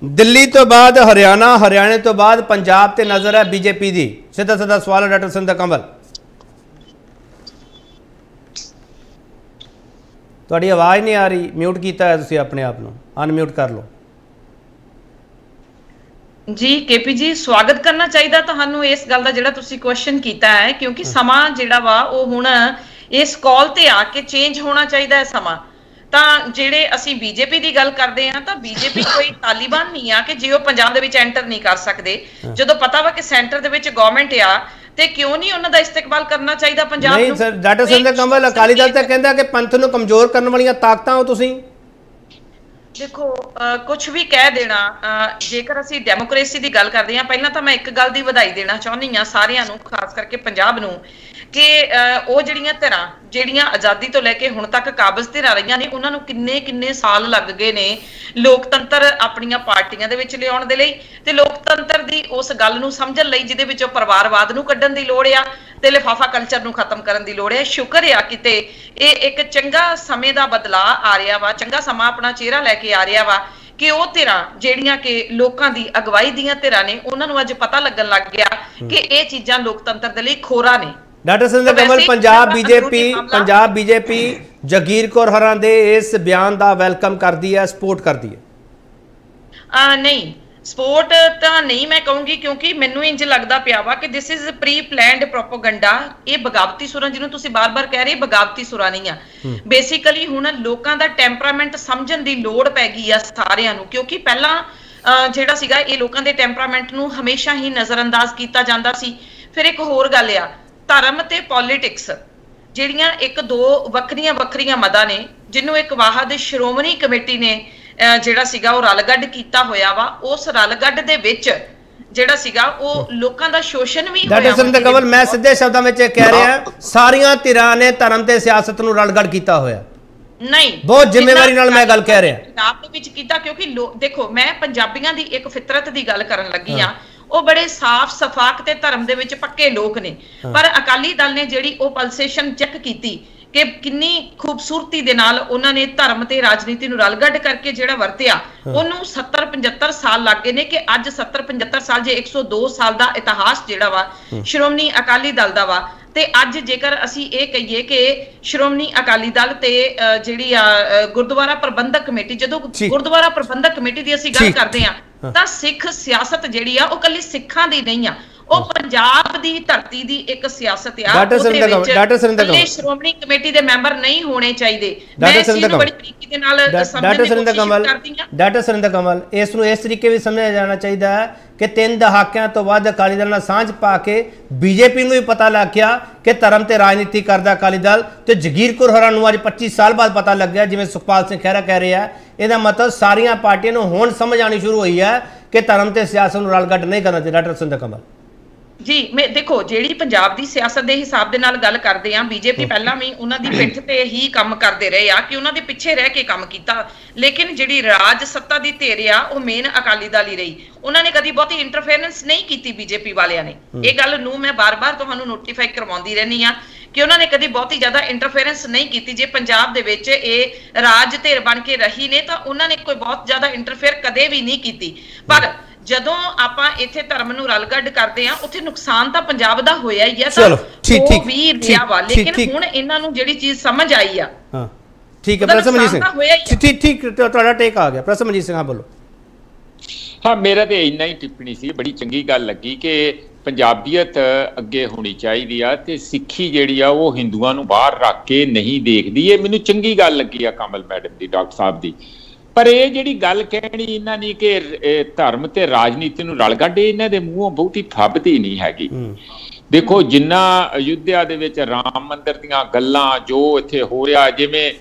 Speaker 1: ਦਿੱਲੀ ਤੋਂ ਬਾਅਦ ਹਰਿਆਣਾ, ਹਰਿਆਣੇ ਤੋਂ ਬਾਅਦ ਪੰਜਾਬ ਤੇ ਨਜ਼ਰ ਹੈ ਬੀਜੇਪੀ ਦੀ, ਸਿੱਧਾ ਸਿੱਧਾ ਸਵਾਲ ਹੈ ਡਾਕਟਰ ਸੁਰਿੰਦਰ ਕੰਵਲ। ਤੁਹਾਡੀ ਆਵਾਜ਼ ਨਹੀਂ ਆ ਰਹੀ, ਮਿਊਟ ਕੀਤਾ ਹੈ ਤੁਸੀਂ ਆਪਣੇ ਆਪ ਨੂੰ, ਅਨਮਿਊਟ ਕਰ ਲਓ।
Speaker 9: जी केपी जी, स्वागत करना चाहिए तुहानू इस गल दा जिहड़ा तुसीं क्वेश्चन कीता है, क्योंकि समा जिहड़ा वा ओह हुण इस कॉल ते आके चेंज होना चाहिए है समा। तां जिहड़े असीं बीजेपी दी गल करदे हां तां बीजेपी कोई तालिबान नहीं आ कि जे ओह पंजाब दे विच एंटर नहीं कर सकदे। जदों पता वा कि सेंटर दे विच गवर्नमेंट आ ਤੇ ਕਿਉਂ ਨਹੀਂ ਉਹਨਾਂ ਦਾ ਇਸਤਕਬਾਲ ਕਰਨਾ ਚਾਹੀਦਾ ਪੰਜਾਬ ਨੂੰ?
Speaker 1: ਨਹੀਂ ਸਰ, ਡਾਕਟਰ ਸੁਰਿੰਦਰ ਕੰਵਲ ਅਕਾਲੀ ਦਲ ਤਾਂ ਕਹਿੰਦਾ ਕਿ ਪੰਥ ਨੂੰ ਕਮਜ਼ੋਰ ਕਰਨ ਵਾਲੀਆਂ ਤਾਕਤਾਂ ਹੋ ਤੁਸੀਂ।
Speaker 9: ਦੇਖੋ ਕੁਝ ਵੀ ਕਹਿ ਦੇਣਾ, ਜੇਕਰ ਅਸੀਂ ਡੈਮੋਕ੍ਰੇਸੀ ਦੀ ਗੱਲ ਕਰਦੇ ਹਾਂ, ਪਹਿਲਾਂ ਤਾਂ ਮੈਂ ਇੱਕ ਗੱਲ ਦੀ ਵਧਾਈ ਦੇਣਾ ਚਾਹੁੰਦੀ ਹਾਂ ਸਾਰਿਆਂ ਨੂੰ, ਖਾਸ ਕਰਕੇ ਪੰਜਾਬ ਨੂੰ, ਕਿ ਉਹ ਜਿਹੜੀਆਂ ਧਿਰਾਂ ਜਿਹੜੀਆਂ ਆਜ਼ਾਦੀ ਤੋਂ ਲੈ ਕੇ ਹੁਣ ਤੱਕ ਕਾਬਜ਼ ਧਿਰਾਂ ਰਹੀਆਂ ਨੇ, ਉਹਨਾਂ ਨੂੰ ਕਿੰਨੇ ਸਾਲ ਲੱਗ ਗਏ ਨੇ ਲੋਕਤੰਤਰ ਆਪਣੀਆਂ ਪਾਰਟੀਆਂ ਦੇ ਵਿੱਚ ਲਿਆਉਣ ਦੇ ਲਈ, ਤੇ ਲੋਕਤੰਤਰ ਦੀ ਉਸ ਗੱਲ ਨੂੰ ਸਮਝਣ ਲਈ ਜਿਹਦੇ ਵਿੱਚੋਂ ਪਰਿਵਾਰਵਾਦ ਨੂੰ ਕੱਢਣ ਦੀ ਲੋੜ ਆ ਤੇ ਲਿਫਾਫਾ ਕਲਚਰ ਨੂੰ ਖਤਮ ਕਰਨ ਦੀ ਲੋੜ ਹੈ। ਸ਼ੁਕਰ ਆ ਕਿਤੇ ਇਹ ਇੱਕ ਚੰਗਾ ਸਮੇਂ ਦਾ ਬਦਲਾਅ ਆ ਰਿਹਾ ਵਾ, ਚੰਗਾ ਸਮਾਂ ਆਪਣਾ ਚਿਹਰਾ ਲੈ ਕੇ ਆ ਰਿਹਾ ਵਾ ਕਿ ਉਹ ਧਿਰਾਂ ਜਿਹੜੀਆਂ ਕਿ ਲੋਕਾਂ ਦੀ ਅਗਵਾਈ ਦੀਆਂ ਧਿਰਾਂ ਨੇ, ਉਹਨਾਂ ਨੂੰ ਅੱਜ ਪਤਾ ਲੱਗਣ ਲੱਗ ਗਿਆ ਕਿ ਇਹ ਚੀਜ਼ਾਂ ਲੋਕਤੰਤਰ ਦੇ ਲਈ ਖੋਰਾ ਨੇ।
Speaker 1: ਡਾਕਟਰ ਸੁਰਿੰਦਰ ਕੰਵਲ, ਪੰਜਾਬ ਬੀਜੇਪੀ ਜਗੀਰ ਕੌਰ ਹਰਾਂ ਦੇ ਇਸ ਬਿਆਨ ਦਾ ਵੈਲਕਮ ਕਰਦੀ ਹੈ, ਸਪੋਰਟ ਕਰਦੀ ਹੈ?
Speaker 9: ਨਹੀਂ, ਸਪੋਰਟ ਤਾਂ ਨਹੀਂ ਮੈਂ ਕਹੂੰਗੀ, ਕਿਉਂਕਿ ਮੈਨੂੰ ਇੰਜ ਲੱਗਦਾ ਪਿਆ ਵਾ ਕਿ this is pre planned propaganda. ਇਹ ਬਗਾਵਤੀ ਸੁਰਾਂ ਜਿਹਨੂੰ ਤੁਸੀਂ ਬਾਰ-ਬਾਰ ਕਹਿ ਰਹੇ, ਬਗਾਵਤੀ ਸੁਰਾਂ ਨਹੀਂ ਆ। ਬੇਸਿਕਲੀ ਹੁਣ ਲੋਕਾਂ ਦਾ ਟੈਂਪਰਾਮੈਂਟ ਸਮਝਣ ਦੀ ਲੋੜ ਪੈ ਗਈ ਆ ਸਾਰਿਆਂ ਨੂੰ, ਕਿਉਂਕਿ ਪਹਿਲਾਂ ਜਿਹੜਾ ਸੀਗਾ ਇਹ ਲੋਕਾਂ ਦੇ ਟੈਂਪਰਾਮੈਂਟ ਨੂੰ ਹਮੇਸ਼ਾ ਹੀ ਨਜ਼ਰਅੰਦਾਜ਼ ਕੀਤਾ ਜਾਂਦਾ ਸੀ। ਫਿਰ ਇੱਕ ਹੋਰ ਗੱਲ ਆ, ਧਰਮ ਤੇ ਪੋਲਿਟਿਕਸ ਜਿਹੜੀਆਂ ਇੱਕ ਦੋ ਵੱਖਰੀਆਂ ਮਦਾਂ ਨੇ, ਜਿਹਨੂੰ ਇੱਕ ਵਾਹਦ ਸ਼੍ਰੋਮਣੀ ਕਮੇਟੀ ਨੇ ਜਿਹੜਾ ਸੀਗਾ ਉਹ ਰਲਗੱਡ ਕੀਤਾ ਹੋਇਆ ਵਾ। ਉਸ ਰਲਗੱਡ ਦੇ ਵਿੱਚ ਜਿਹੜਾ ਸੀਗਾ ਉਹ ਲੋਕਾਂ ਦਾ ਸ਼ੋਸ਼ਣ ਵੀ ਹੋਇਆ।
Speaker 1: ਡਾਕਟਰ ਸੁਰਿੰਦਰ ਕੰਵਲ, ਮੈਂ ਸਿੱਧੇ ਸ਼ਬਦਾਂ ਵਿੱਚ ਇਹ ਕਹਿ ਰਿਹਾ, ਸਾਰੀਆਂ ਧਿਰਾਂ ਨੇ ਧਰਮ ਤੇ ਸਿਆਸਤ ਨੂੰ ਰਲਗੱਡ ਕੀਤਾ ਹੋਇਆ।
Speaker 9: ਨਹੀਂ,
Speaker 1: ਬਹੁਤ ਜ਼ਿੰਮੇਵਾਰੀ ਨਾਲ ਮੈਂ ਗੱਲ ਕਹਿ ਰਿਹਾ
Speaker 9: ਪੰਜਾਬ ਦੇ ਵਿੱਚ ਕੀਤਾ, ਕਿਉਂਕਿ ਦੇਖੋ ਮੈਂ ਪੰਜਾਬੀਆਂ ਦੀ ਇੱਕ ਫਿਤਰਤ ਦੀ ਗੱਲ ਕਰਨ ਲੱਗੀ ਆ। ਉਹ ਬੜੇ ਸਾਫ਼ ਸਫਾਕ ਤੇ ਧਰਮ ਦੇ ਵਿੱਚ ਪੱਕੇ ਲੋਕ ਨੇ, ਪਰ ਅਕਾਲੀ ਦਲ ਨੇ ਜਿਹੜੀ ਉਹ ਪਲਸੇਸ਼ਨ ਚੈੱਕ ਕੀਤੀ ਕਿ ਕਿੰਨੀ ਖੂਬਸੂਰਤੀ ਦੇ ਨਾਲ ਉਹਨਾਂ ਨੇ ਧਰਮ ਤੇ ਰਾਜਨੀਤੀ ਨੂੰ ਰਲਗੱਡ ਕਰਕੇ ਜਿਹੜਾ ਵਰਤਿਆ, ਉਹਨੂੰ 70-75 ਸਾਲ ਲੱਗ ਗਏ ਨੇ ਕਿ ਅੱਜ 70-75 ਸਾਲ ਜੇ 102 ਸਾਲ ਦਾ ਇਤਿਹਾਸ ਜਿਹੜਾ ਵਾ ਸ਼੍ਰੋਮਣੀ ਅਕਾਲੀ ਦਲ ਦਾ ਵਾ। ਤੇ ਅੱਜ ਜੇਕਰ ਅਸੀਂ ਇਹ ਕਹੀਏ ਕਿ ਸ਼੍ਰੋਮਣੀ ਅਕਾਲੀ ਦਲ ਤੇ ਜਿਹੜੀ ਆ ਗੁਰਦੁਆਰਾ ਪ੍ਰਬੰਧਕ ਕਮੇਟੀ, ਜਦੋਂ ਗੁਰਦੁਆਰਾ ਪ੍ਰਬੰਧਕ ਕਮੇਟੀ ਦੀ ਅਸੀਂ ਗੱਲ ਕਰਦੇ ਹਾਂ ਤਾਂ ਸਿੱਖ ਸਿਆਸਤ ਜਿਹੜੀ ਆ ਉਹ ਕੱਲੀ ਸਿੱਖਾਂ ਦੀ ਨਹੀਂ ਆ, ਉਹ ਪੰਜਾਬ ਦੀ ਧਰਤੀ ਦੀ ਇੱਕ ਸਿਆਸਤ ਆ।
Speaker 1: ਡਾਕਟਰ ਸੁਰਿੰਦਰ ਕੰਵਲ,
Speaker 9: ਸ਼੍ਰੋਮਣੀ ਕਮੇਟੀ ਦੇ ਮੈਂਬਰ ਨਹੀਂ ਹੋਣੇ ਚਾਹੀਦੇ। ਮੈਂ ਇਸ ਚੀਜ਼ ਨੂੰ ਬੜੀ ਬਰੀਕੀ ਦੇ ਨਾਲ ਸਮਝਣ ਦੀ ਕੋਸ਼ਿਸ਼ ਕਰਦੀ ਹਾਂ।
Speaker 1: ਡਾਕਟਰ ਸੁਰਿੰਦਰ ਕੰਵਲ, ਇਸ ਨੂੰ ਇਸ ਤਰੀਕੇ ਵੀ ਸਮਝਿਆ ਜਾਣਾ ਚਾਹੀਦਾ ਹੈ ਕਿ 3 ਦਹਾਕਿਆਂ ਤੋਂ ਵੱਧ ਅਕਾਲੀ ਦਲ ਨਾਲ ਸਾਂਝ ਪਾ ਕੇ ਬੀਜੇਪੀ ਨੂੰ ਵੀ ਪਤਾ ਲੱਗ ਗਿਆ ਕਿ ਧਰਮ ਤੇ ਰਾਜਨੀਤੀ ਕਰਦਾ ਅਕਾਲੀ ਦਲ, ਤੇ ਜਗੀਰ ਕੌਰ ਹਰਾਂ ਨੂੰ ਅੱਜ 25 ਸਾਲ ਬਾਅਦ ਪਤਾ ਲੱਗਿਆ, ਜਿਵੇਂ ਸੁਖਪਾਲ ਸਿੰਘ ਖਹਿਰਾ ਕਹਿ ਰਿਹਾ। ਇਹਦਾ ਮਤਲਬ ਸਾਰੀਆਂ ਪਾਰਟੀਆਂ ਨੂੰ ਹੁਣ ਸਮਝ ਆਣੀ ਸ਼ੁਰੂ ਹੋਈ ਹੈ ਕਿ ਧਰਮ ਤੇ ਸਿਆਸਤ ਨੂੰ ਰਲਗੱਡ ਨਹੀਂ ਕਰਨਾ ਚਾਹੀਦਾ। ਡਾਕਟਰ ਸੁਰਿੰਦਰ ਕੰਵਲ
Speaker 9: ਜੀ, ਮੈਂ ਦੇਖੋ ਜਿਹੜੀ ਪੰਜਾਬ ਦੀ ਸਿਆਸਤ ਦੇ ਹਿਸਾਬ ਦੇ ਨਾਲ ਗੱਲ ਕਰਦੇ ਆ, ਬੀਜੇਪੀ ਪਹਿਲਾਂ ਵੀ ਉਹਨਾਂ ਦੀ ਪਿੱਠ ਤੇ ਹੀ ਕੰਮ ਕਰਦੇ ਰਹੇ ਆ ਕਿ ਉਹਨਾਂ ਦੇ ਪਿੱਛੇ ਰਹਿ ਕੇ ਕੰਮ ਕੀਤਾ, ਲੇਕਿਨ ਜਿਹੜੀ ਰਾਜ ਸੱਤਾ ਦੀ ਧਿਰ ਆ ਉਹ ਮੇਨ ਅਕਾਲੀ ਦਲ ਹੀ ਰਹੀ। ਉਹਨਾਂ ਨੇ ਕਦੀ ਬਹੁਤੀ ਇੰਟਰਫੇਰੈਂਸ ਨਹੀਂ ਕੀਤੀ ਬੀਜੇਪੀ ਵਾਲਿਆਂ ਨੇ। ਇਹ ਗੱਲ ਨੂੰ ਮੈਂ ਬਾਰ-ਬਾਰ ਤੁਹਾਨੂੰ ਨੋਟੀਫਾਈ ਕਰਵਾਉਂਦੀ ਰਹਿੰਦੀ ਆ ਕਿ ਉਹਨਾਂ ਨੇ ਕਦੀ ਬਹੁਤੀ ਜ਼ਿਆਦਾ ਇੰਟਰਫੇਰੈਂਸ ਨਹੀਂ ਕੀਤੀ। ਜੇ ਪੰਜਾਬ ਦੇ ਵਿੱਚ ਇਹ ਰਾਜ ਧਿਰ ਬਣ ਕੇ ਰਹੀ ਨੇ ਤਾਂ ਉਹਨਾਂ ਨੇ ਕੋਈ ਬਹੁਤ ਜ਼ਿਆਦਾ ਇੰਟਰਫੇਅਰ ਕਦੇ ਵੀ ਨਹੀਂ ਕੀਤੀ। ਪਰ ਜਦੋਂ ਆਪਾਂ ਇੱਥੇ ਧਰਮ ਨੂੰ ਰਲਗੱਡ ਕਰਦੇ ਆ, ਉੱਥੇ ਨੁਕਸਾਨ ਤਾਂ ਪੰਜਾਬ ਦਾ ਹੋਇਆ ਹੀ ਆ, ਤਾਂ ਉਹ ਵੀ ਰਿਹਾ ਵਾ। ਲੇਕਿਨ ਹੁਣ ਇਹਨਾਂ ਨੂੰ ਜਿਹੜੀ ਚੀਜ਼ ਸਮਝ ਆਈ ਆ,
Speaker 1: ਹਾਂ ਠੀਕ ਹੈ ਪ੍ਰਸਮਜੀਤ ਸਿੰਘ, ਠੀਕ ਤੁਹਾਡਾ ਟੇਕ ਆ ਗਿਆ। ਪ੍ਰਸਮਜੀਤ ਸਿੰਘ, ਹਾਂ ਬੋਲੋ।
Speaker 7: ਹਾਂ, ਮੇਰਾ ਤੇ ਇੰਨਾ ਹੀ ਟਿੱਪਣੀ ਸੀ, ਬੜੀ ਚੰਗੀ ਗੱਲ ਲੱਗੀ ਕਿ ਪੰਜਾਬੀਅਤ ਅੱਗੇ ਹੋਣੀ ਚਾਹੀਦੀ ਆ ਤੇ ਸਿੱਖੀ ਜਿਹੜੀ ਆ ਉਹ ਹਿੰਦੂਆਂ ਨੂੰ ਬਾਹਰ ਰੱਖ ਕੇ ਨਹੀਂ ਦੇਖਦੀ। ਇਹ ਮੈਨੂੰ ਚੰਗੀ ਗੱਲ ਲੱਗੀ ਆ ਕਮਲ ਮੈਡਮ ਦੀ, ਡਾਕਟਰ ਸਾਹਿਬ ਦੀ। ਪਰ ਇਹ ਜਿਹੜੀ ਗੱਲ ਕਹਿਣੀ ਇਹਨਾਂ ਨੇ ਕਿ ਧਰਮ ਤੇ ਰਾਜਨੀਤੀ ਨੂੰ ਰਲਗੱਡ, ਇਹਨਾਂ ਦੇ ਮੂੰਹੋਂ ਬਹੁਤੀ ਫੱਬਦੀ ਨਹੀਂ ਹੈਗੀ। ਦੇਖੋ, ਜਿੰਨਾ ਅਯੁੱਧਿਆ ਦੇ ਵਿੱਚ ਰਾਮ ਮੰਦਿਰ ਦੀਆਂ ਗੱਲਾਂ ਜੋ ਇੱਥੇ ਹੋ ਰਿਹਾ, ਜਿਵੇਂ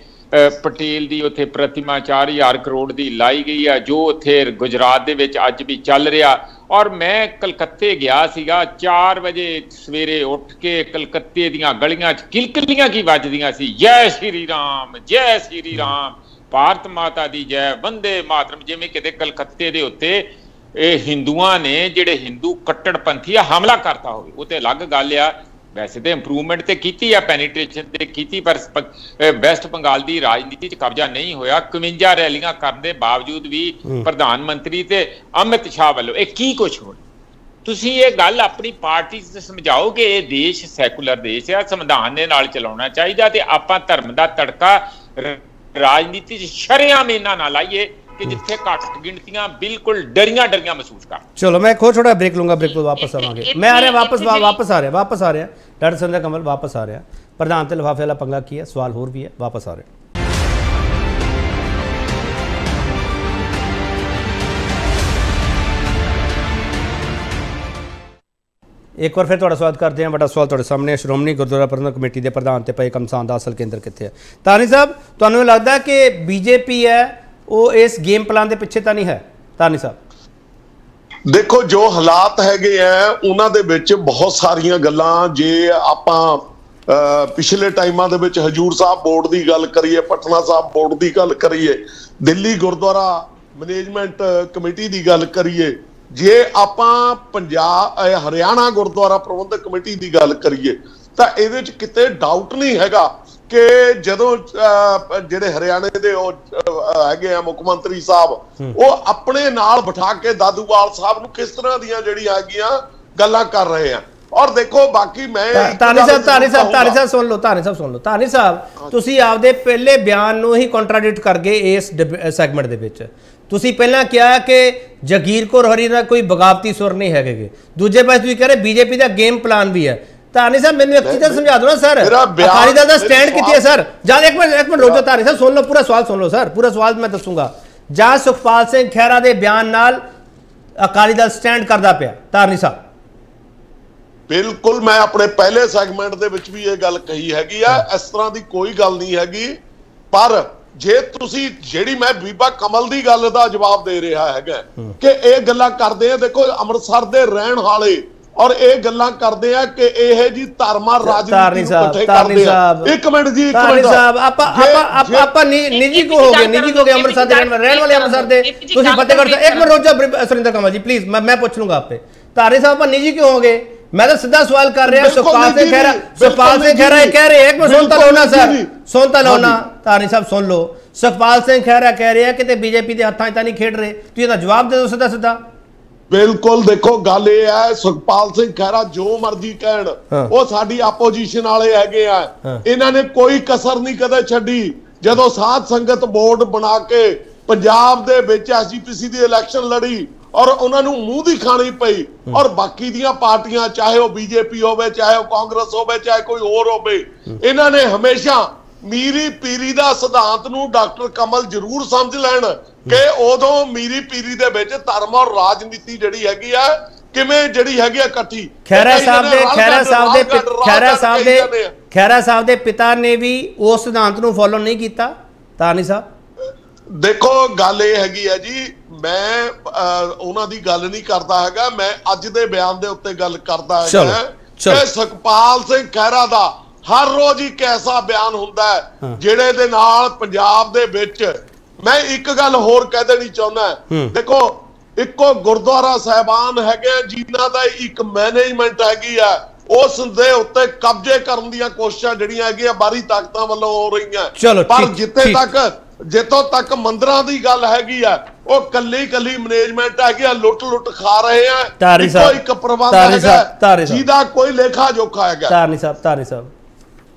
Speaker 7: ਪਟੇਲ ਦੀ ਉੱਥੇ ਪ੍ਰਤਿਮਾ 4000 ਕਰੋੜ ਦੀ ਲਾਈ ਗਈ ਆ, ਜੋ ਉੱਥੇ ਗੁਜਰਾਤ ਦੇ ਵਿੱਚ ਅੱਜ ਵੀ ਚੱਲ ਰਿਹਾ। ਔਰ ਮੈਂ ਕਲਕੱਤੇ ਗਿਆ ਸੀਗਾ, 4 ਵਜੇ ਸਵੇਰੇ ਉੱਠ ਕੇ ਕਲਕੱਤੇ ਦੀਆਂ ਗਲੀਆਂ 'ਚ ਕਿਲਕਲੀਆਂ ਕੀ ਵੱਜਦੀਆਂ ਸੀ, ਜੈ ਸ਼੍ਰੀ ਰਾਮ, ਜੈ ਸ਼੍ਰੀ ਰਾਮ, ਭਾਰਤ ਮਾਤਾ ਦੀ ਜੈ, ਵੰਦੇ ਮਾਤਰਮ। ਜਿਵੇਂ ਕਿਤੇ ਕਲਕੱਤੇ ਦੇ ਉੱਤੇ ਇਹ ਹਿੰਦੂਆਂ ਨੇ, ਜਿਹੜੇ ਹਿੰਦੂ ਕੱਟੜਪੰਥੀ ਆ, ਹਮਲਾ ਕਰਤਾ ਹੋਵੇ। ਉਹ ਤੇ ਅਲੱਗ ਗੱਲ ਆ, ਵੈਸੇ ਤੇ ਇੰਪਰੂਵਮੈਂਟ ਤੇ ਕੀਤੀ ਆ, ਪੈਨੀਟ੍ਰੇਸ਼ਨ ਤੇ ਕੀਤੀ, ਪਰ ਵੈਸਟ ਬੰਗਾਲ ਦੀ ਰਾਜਨੀਤੀ 'ਚ ਕਬਜ਼ਾ ਨਹੀਂ ਹੋਇਆ। 51 ਰੈਲੀਆਂ ਕਰਨ ਦੇ ਬਾਵਜੂਦ ਵੀ ਪ੍ਰਧਾਨ ਮੰਤਰੀ ਤੇ ਅਮਿਤ ਸ਼ਾਹ ਵੱਲੋਂ ਇਹ ਕੀ ਕੁਛ ਹੋ। ਤੁਸੀਂ ਇਹ ਗੱਲ ਆਪਣੀ ਪਾਰਟੀ 'ਚ ਸਮਝਾਓ ਕਿ ਇਹ ਦੇਸ਼ ਸੈਕੂਲਰ ਦੇਸ਼ ਆ, ਸੰਵਿਧਾਨ ਦੇ ਨਾਲ ਚਲਾਉਣਾ ਚਾਹੀਦਾ, ਤੇ ਆਪਾਂ ਧਰਮ ਦਾ ਤੜਕਾ ਰਾਜਨੀਤੀ 'ਚ ਸ਼ਰੇਆਮ ਇਹਨਾਂ ਨਾਲ ਲਾਈਏ ਕਿ ਜਿੱਥੇ ਘੱਟ ਗਿਣਤੀਆਂ ਬਿਲਕੁਲ ਡਰੀਆਂ ਮਹਿਸੂਸ ਕਰ।
Speaker 1: ਚਲੋ मैं एक छोटा ब्रेक लूंगा, ब्रेक ਤੋਂ ਵਾਪਸ ਆਵਾਂਗੇ। मैं आ रहा वापस आ रहा डॉक्टर सुरिंदर कंवल वापस आ रहा प्रधान ते लिफाफे वाला पंगा की है, सवाल होर भी है, वापस आ रहे। एक बार फिर तुहाडा स्वागत करते हैं। बड़ा सवाल तुहाडे सामने, श्रोमणी गुरुद्वारा प्रबंधक कमेटी के प्रधान ते भाई कमसान दा असल केंद्र कित्थे है? तानी साहब, तुहानूं लगदा कि बीजेपी है वो इस गेम प्लान के पिछे तो नहीं है? तानी साहब
Speaker 5: देखो, जो हालात हैगे आ उन्हां दे विच बहुत सारियां गल्लां, जे आपां पिछले टाइमां दे विच हजूर साहब बोर्ड की गल करिए, पटना साहब बोर्ड की गल करिए, दिल्ली गुरुद्वारा मैनेजमेंट कमेटी की गल करिए, जे आपां पंजाब हरियाणा गुरुद्वारा प्रबंधक कमेटी की गल करिए, तो इहदे च किते डाउट नहीं हैगा कि जदों जिहड़े हरियाणे दे हैगे आ मुख मंत्री साहब वो अपने नाल बिठा के दादूवाल साहब नूं किस तरह दीयां जिहड़ियां हैगियां गल्लां कर रहे हैं। और देखो बाकी मैं
Speaker 1: तानी साहब सुन लो तानी साहब, तुसी आपदे पहले बयान नूं ही कॉन्ट्राडिक्ट कर गए इस सैगमेंट दे विच। तुसी पहला कहा कि जगीर कौर हरी दा कोई बगावती सुर नहीं है, दूजे पासे तुसी कह रहे बीजेपी का गेम प्लान भी है। तानी साहब मैनूं एक चीज़ समझा दो ना सर, अकाली दल दा स्टैंड कित्थे है सर? जां एक मिनट रुक जाओ तानी साहब, सुन लो पूरा सवाल सुन लो सर, पूरा सवाल मैं दसूंगा। जां सुखपाल सिंह खैरा दे बयान नाल अकाली दल स्टैंड करदा पिया? तानी साहब
Speaker 5: बिल्कुल, मैं अपने पहले सैगमेंट दे विच भी ये गल कही हैगी आ, इस तरह की कोई गल नहीं हैगी। पर जे तुसी जेड़ी मैं बीबा कमल दी गल दा जवाब दे रहा हैगा कि ये गल्लां करदे आ, देखो अमृतसर दे रहण वाले और ये गल्लां करदे आ कि ये जी धर्मा राजनीति इकट्ठे करदे आ। एक मिनट जी, एक मिनट साहब,
Speaker 1: आपा निजी को हो गए अमृतसर दे रहण वाले अमृतसर दे, तुसी फतेहगढ़ से। एक मिनट रुक जाओ सुरिंदर कमल जी प्लीज, मैं पूछ लूंगा आप पे। तारी साहब आप निजी क्यों हो गए? मैं तो सीधा सवाल कर रहा हूं। सुखपाल सिंह खैरा कह रहे, एक मिनट सुनता लो ना सर, सुनता लो ना तानी साहब, सुन लो। सुखपाल सिंह खैरा कह रहे हैं कि बीजेपी के हत्थां च नहीं खेड रहे, तो इसका जवाब दे दो सीधा सीधा।
Speaker 5: बिल्कुल, देखो गल ये है, सुखपाल सिंह खैरा जो मर्जी कहण, वो साडी आपोजिशन वाले हैगे आ, इन्हां ने कोई कसर नहीं कदे छड्डी। जदों साध संगत बोर्ड बना के पंजाब दे विच एसजीपीसी दी इलैक्शन लड़ी और उन्होंने मुंह दी खानी पई, और बाकी दियां पार्टियां चाहे वो बीजेपी होवे, चाहे वो कांग्रेस होवे, चाहे कोई और होवे, इन्होंने हमेशा मीरी पीरी दा सिद्धांत नूं डॉक्टर कमल जरूर समझ लैण कि उदों मीरी पीरी दे विच धर्म और राजनीति जिहड़ी हैगी आ किवें जिहड़ी हैगी आ इकट्ठी।
Speaker 1: खैरा साहब दे पिता ने भी उस सिद्धांत नूं फॉलो नहीं कीता? तानी साहब
Speaker 5: देखो गल ये हैगी है जी, मैं उन्हां दी गल नहीं करता हैगा, मैं अज दे बयान दे उत्ते गल करदा हैगा कि सुखपाल सिंह खैरा दा हर रोज ही कैसा बयान हुंदा है जिहड़े दे नाल पंजाब दे विच। मैं एक गल होर कह देनी चाहुंदा, देखो इक्को गुरुद्वारा साहिबान हैगे जिन्हां दा एक मैनेजमेंट हैगी आ, उस दे उत्ते कब्जे करन दीयां कोशिशां जिहड़ियां हैगीआं बाहरी ताकतां वल्लों हो रहीआं। पर जिथों तक मंदिरां दी गल हैगी आ, वो कल्ली मैनेजमेंट हैगी आ, लुट खा रहे हैं। एक प्रबंध हैगा जिहदा कोई लेखा जोखा हैगा।
Speaker 1: तारनी साहब